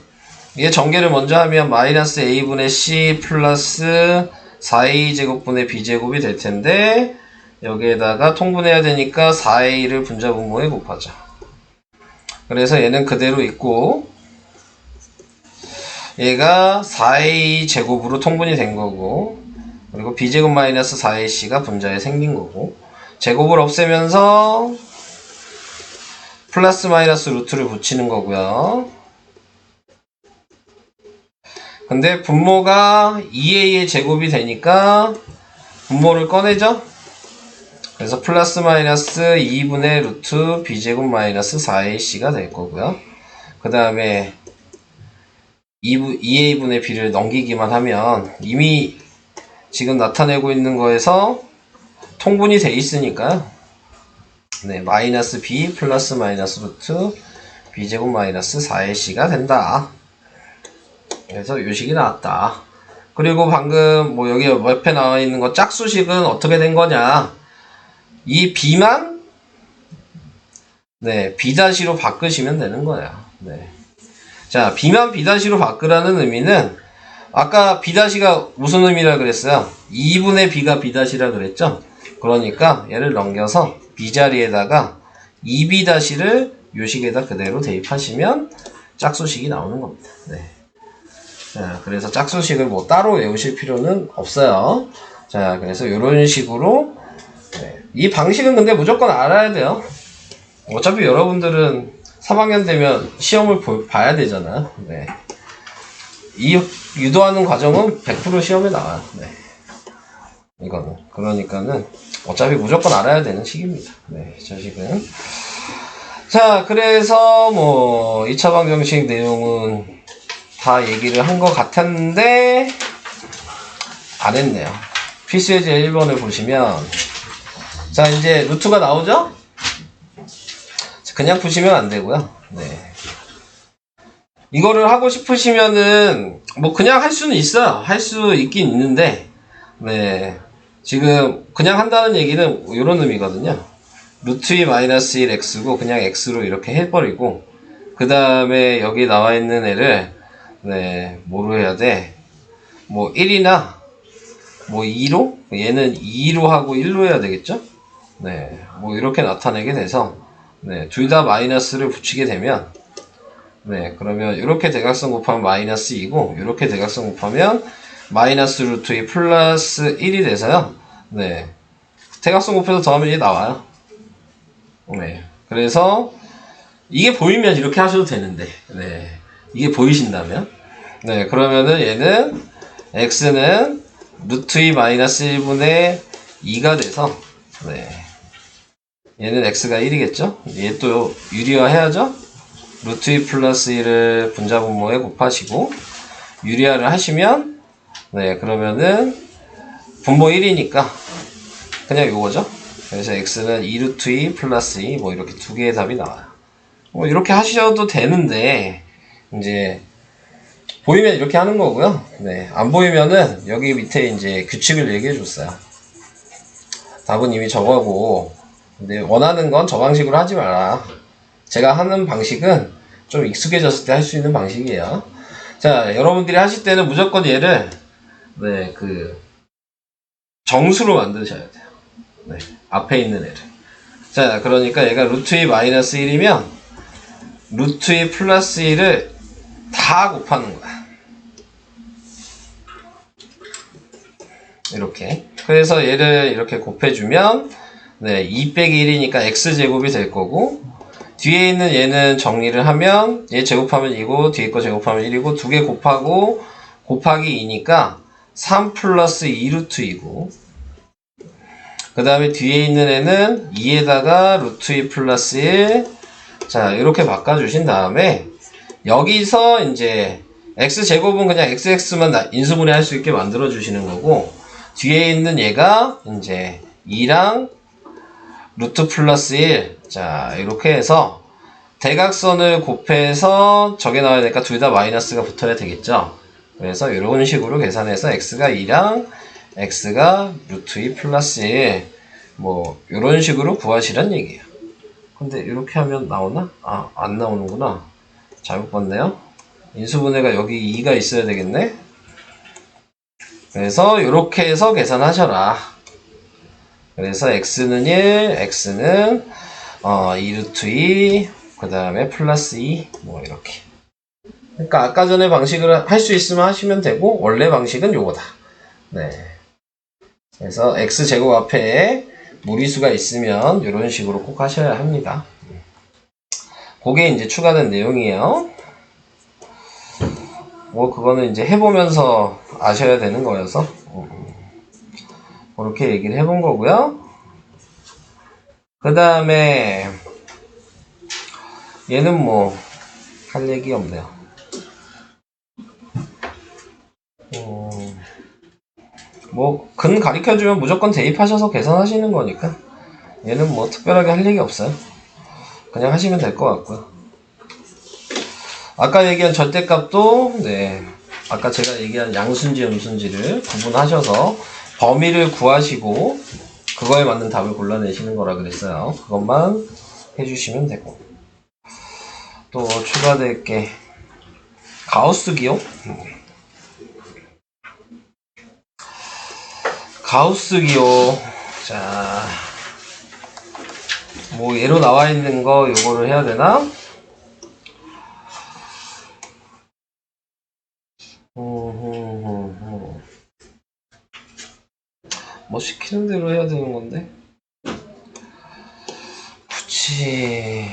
얘 전개를 먼저 하면 마이너스 a분의 c 플러스 4a제곱분의 b제곱이 될 텐데 여기에다가 통분해야 되니까 4a를 분자분모에 곱하죠. 그래서 얘는 그대로 있고 얘가 4a 제곱으로 통분이 된 거고 그리고 b제곱 마이너스 4ac가 분자에 생긴 거고 제곱을 없애면서 플러스 마이너스 루트를 붙이는 거고요. 근데 분모가 2a의 제곱이 되니까 분모를 꺼내죠? 그래서 플러스 마이너스 2분의 루트 b제곱 마이너스 4ac가 될 거고요. 그 다음에 2a분의 b를 넘기기만 하면 이미 지금 나타내고 있는 거에서 통분이 돼 있으니까요. 네, 마이너스 b 플러스 마이너스 루트 b제곱 마이너스 4ac가 된다. 그래서 요식이 나왔다. 그리고 방금 뭐 여기 옆에 나와 있는 거 짝수식은 어떻게 된 거냐? 이 b만 네, b-로 바꾸시면 되는 거예요. 네. 자, b만 b-로 바꾸라는 의미는 아까 b-가 무슨 의미라 그랬어요? 2분의 b가 b-라 그랬죠? 그러니까 얘를 넘겨서 b 자리에다가 2b-를 요식에다 그대로 대입하시면 짝수식이 나오는 겁니다. 네. 자, 그래서 짝수식을 뭐 따로 외우실 필요는 없어요. 자, 그래서 이런 식으로 네. 이 방식은 근데 무조건 알아야 돼요. 어차피 여러분들은 3학년 되면 시험을 봐야 되잖아요. 네. 이 유도하는 과정은 100% 시험에 나와요. 네. 이거는 그러니까는 어차피 무조건 알아야 되는 식입니다. 네, 저 식은. 자, 그래서 뭐 2차 방정식 내용은 다 얘기를 한 것 같았는데 안 했네요. 필수예제 1번을 보시면 자, 이제 루트가 나오죠? 그냥 푸시면 안 되고요. 네. 이거를 하고 싶으시면은 뭐 그냥 할 수는 있어요. 할 수 있긴 있는데 네. 지금 그냥 한다는 얘기는 이런 의미거든요. 루트 2 마이너스 1x고 그냥 x로 이렇게 해버리고 그 다음에 여기 나와 있는 애를 네, 뭐로 해야 돼? 뭐 1이나 뭐 2로? 얘는 2로 하고 1로 해야 되겠죠? 네, 뭐 이렇게 나타내게 돼서 네, 둘 다 마이너스를 붙이게 되면 네, 그러면 이렇게 대각선 곱하면 마이너스 2고 이렇게 대각선 곱하면 마이너스 루트 2 플러스 1이 돼서요. 네, 대각선 곱해서 더하면 이게 나와요. 네, 그래서 이게 보이면 이렇게 하셔도 되는데 네, 이게 보이신다면 네, 그러면은 얘는 x는 루트 2 마이너스 1분의 2가 돼서 네, 얘는 x가 1이겠죠? 얘 또 유리화 해야죠? 루트 2 플러스 1을 분자분모에 곱하시고 유리화를 하시면 네, 그러면은 분모 1이니까 그냥 요거죠? 그래서 x는 2 루트 2 플러스 2 뭐 이렇게 두 개의 답이 나와요. 뭐 이렇게 하셔도 되는데 이제 보이면 이렇게 하는 거고요. 네, 안 보이면은 여기 밑에 이제 규칙을 얘기해 줬어요. 답은 이미 저거고 근데 원하는 건 저 방식으로 하지 마라. 제가 하는 방식은 좀 익숙해졌을 때 할 수 있는 방식이에요. 자, 여러분들이 하실 때는 무조건 얘를 네, 그 정수로 만드셔야 돼요. 네, 앞에 있는 애를. 자, 그러니까 얘가 루트 2 마이너스 1이면 루트 2 플러스 1을 다 곱하는 거야. 이렇게. 그래서 얘를 이렇게 곱해주면 네, 2 빼기 1이니까 x제곱이 될 거고 뒤에 있는 얘는 정리를 하면 얘 제곱하면 2고 뒤에 거 제곱하면 1이고 두 개 곱하고 곱하기 2니까 3 플러스 2 루트 2고 그 다음에 뒤에 있는 애는 2에다가 루트 2 플러스 1 자, 이렇게 바꿔주신 다음에 여기서 이제 x제곱은 그냥 xx만 인수분해 할 수 있게 만들어 주시는 거고 뒤에 있는 얘가 이제 2랑 루트 플러스 1 자, 이렇게 해서 대각선을 곱해서 저게 나와야 되니까 둘 다 마이너스가 붙어야 되겠죠. 그래서 이런 식으로 계산해서 x가 2랑 x가 루트 2 플러스 1 뭐 이런 식으로 구하시란 얘기예요. 근데 이렇게 하면 나오나? 아, 안 나오는구나. 잘못 봤네요. 인수분해가 여기 2가 있어야 되겠네. 그래서 이렇게 해서 계산하셔라. 그래서 x는 1, x는 2 루트 2, 그 다음에 플러스 2, 뭐 이렇게. 그러니까 아까 전에 방식을 할 수 있으면 하시면 되고 원래 방식은 요거다. 네. 그래서 x제곱 앞에 무리수가 있으면 이런 식으로 꼭 하셔야 합니다. 그게 이제 추가된 내용이에요. 뭐 그거는 이제 해보면서 아셔야 되는 거여서 그렇게 얘기를 해본 거고요. 그 다음에 얘는 뭐 할 얘기 없네요. 뭐 근 가리켜주면 무조건 대입하셔서 계산하시는 거니까 얘는 뭐 특별하게 할 얘기 없어요. 그냥 하시면 될 것 같고요. 아까 얘기한 절대값도 네, 아까 제가 얘기한 양순지 음순지를 구분하셔서 범위를 구하시고 그거에 맞는 답을 골라내시는 거라 그랬어요. 그것만 해주시면 되고, 또 추가될 게 가우스 기호. 가우스 기호. 자, 뭐 예로 나와 있는 거 요거를 해야 되나? 뭐 시키는 대로 해야 되는 건데 굳이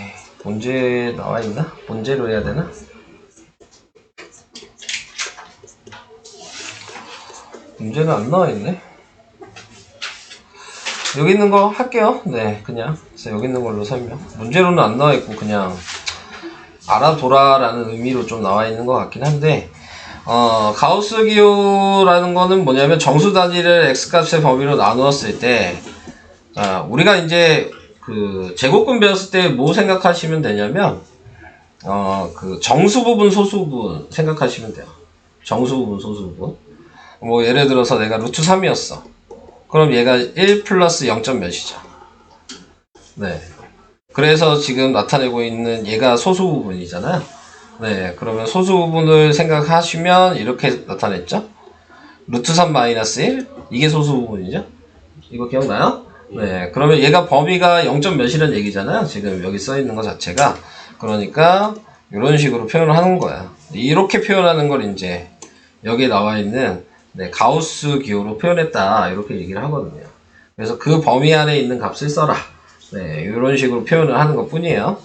문제 나와 있나? 문제로 해야 되나? 문제는 안 나와 있네. 여기 있는 거 할게요. 네, 그냥 그래서 여기 있는 걸로 설명. 문제로는 안 나와 있고 그냥 알아둬라라는 의미로 좀 나와 있는 것 같긴 한데, 가우스 기호라는 거는 뭐냐면 정수 단위를 x값의 범위로 나누었을 때, 우리가 이제 그 제곱근 배웠을 때 뭐 생각하시면 되냐면, 그 정수 부분, 소수 부분 생각하시면 돼요. 정수 부분, 소수 부분. 뭐 예를 들어서 내가 루트 3이었어. 그럼 얘가 1 플러스 0점 몇이죠. 네. 그래서 지금 나타내고 있는 얘가 소수 부분이잖아요. 네. 그러면 소수 부분을 생각하시면 이렇게 나타냈죠. 루트 3 마이너스 1. 이게 소수 부분이죠. 이거 기억나요? 네. 그러면 얘가 범위가 0점 몇이라는 얘기잖아요. 지금 여기 써 있는 것 자체가. 그러니까 이런 식으로 표현을 하는 거야. 이렇게 표현하는 걸 이제 여기 나와 있는 네, 가우스 기호로 표현했다. 이렇게 얘기를 하거든요. 그래서 그 범위 안에 있는 값을 써라. 네, 이런 식으로 표현을 하는 것 뿐이에요.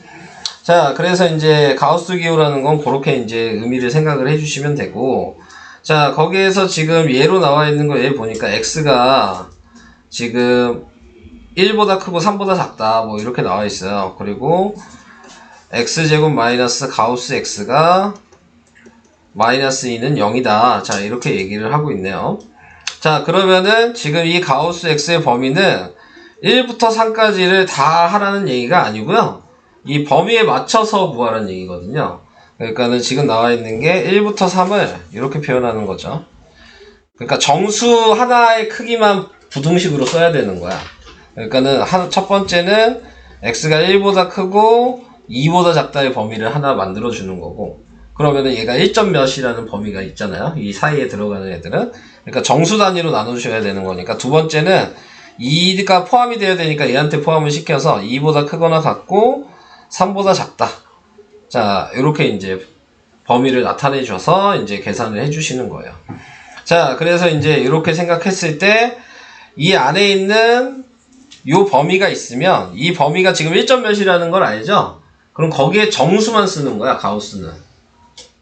자, 그래서 이제 가우스 기호라는 건 그렇게 이제 의미를 생각을 해주시면 되고, 자, 거기에서 지금 예로 나와 있는 거 얘 보니까 x가 지금 1보다 크고 3보다 작다. 뭐 이렇게 나와 있어요. 그리고 x제곱 마이너스 가우스 x가 마이너스 2는 0이다. 자, 이렇게 얘기를 하고 있네요. 자, 그러면은 지금 이 가우스 x의 범위는 1부터 3까지를 다 하라는 얘기가 아니고요. 이 범위에 맞춰서 구하라는 얘기거든요. 그러니까는 지금 나와 있는 게 1부터 3을 이렇게 표현하는 거죠. 그러니까 정수 하나의 크기만 부등식으로 써야 되는 거야. 그러니까는 첫 번째는 x가 1보다 크고 2보다 작다의 범위를 하나 만들어 주는 거고, 그러면은 얘가 1점 몇이라는 범위가 있잖아요. 이 사이에 들어가는 애들은. 그러니까 정수 단위로 나눠주셔야 되는 거니까, 두 번째는 2가 포함이 되어야 되니까 얘한테 포함을 시켜서 2보다 크거나 같고 3보다 작다. 자, 이렇게 이제 범위를 나타내 줘서 이제 계산을 해 주시는 거예요. 자, 그래서 이제 이렇게 생각했을 때 이 안에 있는 요 범위가 있으면, 이 범위가 지금 1점 몇이라는 걸 알죠? 그럼 거기에 정수만 쓰는 거야, 가우스는.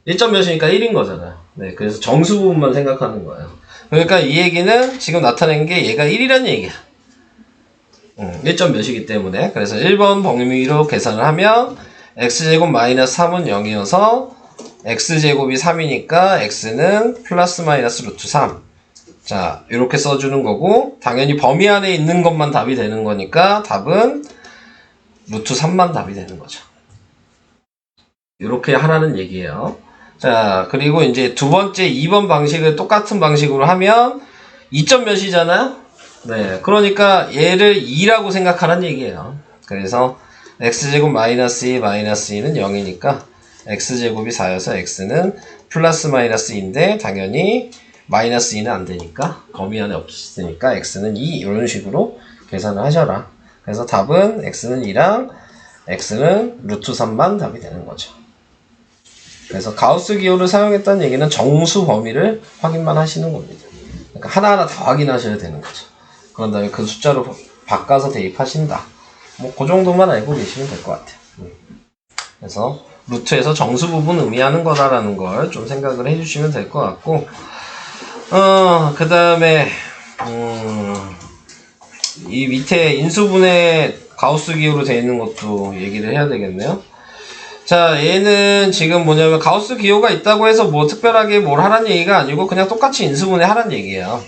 1점 몇이니까 1인 거잖아요. 네, 그래서 정수 부분만 생각하는 거예요. 그러니까 이 얘기는 지금 나타낸 게 얘가 1이란 얘기야. 1점 몇이기 때문에. 그래서 1번 범위로 계산을 하면 x제곱 마이너스 3은 0이어서 x제곱이 3이니까 x는 플러스 마이너스 루트 3. 자, 이렇게 써주는 거고, 당연히 범위 안에 있는 것만 답이 되는 거니까 답은 루트 3만 답이 되는 거죠. 이렇게 하라는 얘기예요. 자, 그리고 이제 두 번째 2번 방식을 똑같은 방식으로 하면 2점 몇이잖아요? 네, 그러니까 얘를 2라고 생각하라는 얘기예요. 그래서 x제곱 마이너스 2 마이너스 2는 0이니까 x제곱이 4여서 x는 플러스 마이너스 2인데 당연히 마이너스 2는 안 되니까 범위 안에 없으니까 x는 2 이런 식으로 계산을 하셔라. 그래서 답은 x는 2랑 x는 루트 3만 답이 되는 거죠. 그래서 가우스 기호를 사용했다는 얘기는 정수 범위를 확인만 하시는 겁니다. 그러니까 하나하나 다 확인하셔야 되는 거죠. 그런 다음에 그 숫자로 바꿔서 대입하신다. 뭐 그 정도만 알고 계시면 될 것 같아요. 그래서 루트에서 정수 부분 의미하는 거다라는 걸 좀 생각을 해주시면 될 것 같고, 그 다음에 이 밑에 인수분해 가우스 기호로 되어 있는 것도 얘기를 해야 되겠네요. 자, 얘는 지금 뭐냐면 가우스 기호가 있다고 해서 뭐 특별하게 뭘 하라는 얘기가 아니고 그냥 똑같이 인수분해 하라는 얘기예요.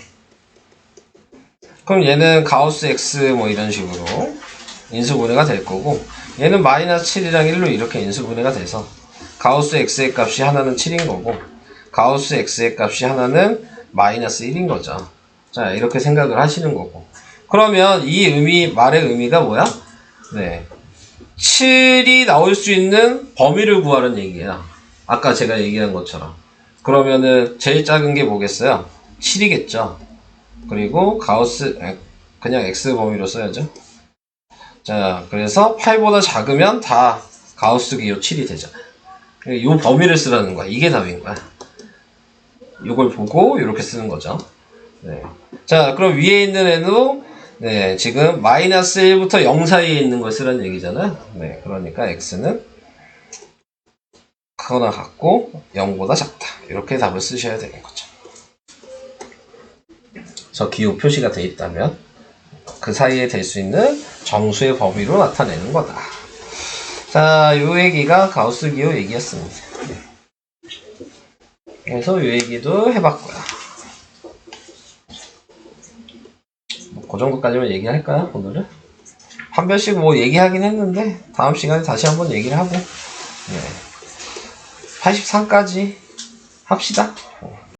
그럼 얘는 가우스 x 뭐 이런 식으로 인수분해가 될 거고, 얘는 마이너스 7이랑 1로 이렇게 인수분해가 돼서 가우스 x의 값이 하나는 7인 거고 가우스 x의 값이 하나는 마이너스 1인 거죠. 자, 이렇게 생각을 하시는 거고, 그러면 이 말의 의미가 뭐야? 네, 7이 나올 수 있는 범위를 구하라는 얘기야. 아까 제가 얘기한 것처럼. 그러면은 제일 작은 게 뭐겠어요? 7이겠죠. 그리고 가우스 그냥 x 범위로 써야죠. 자, 그래서 8보다 작으면 다 가우스 기호 7이 되잖아. 이 범위를 쓰라는 거야. 이게 답인 거야. 이걸 보고 이렇게 쓰는 거죠. 네. 자, 그럼 위에 있는 애도 네, 지금 마이너스 1부터 0 사이에 있는 걸 쓰라는 얘기잖아요. 네, 그러니까 x는 크거나 같고 0보다 작다. 이렇게 답을 쓰셔야 되는 거죠. 저 기호 표시가 돼 있다면 그 사이에 될 수 있는 정수의 범위로 나타내는 거다. 자, 요 얘기가 가우스 기호 얘기였습니다. 네. 그래서 요 얘기도 해봤고요. 그 정도까지만 얘기할까요, 오늘은? 한 별씩 뭐 얘기하긴 했는데 다음 시간에 다시 한번 얘기를 하고, 네. 83까지 합시다.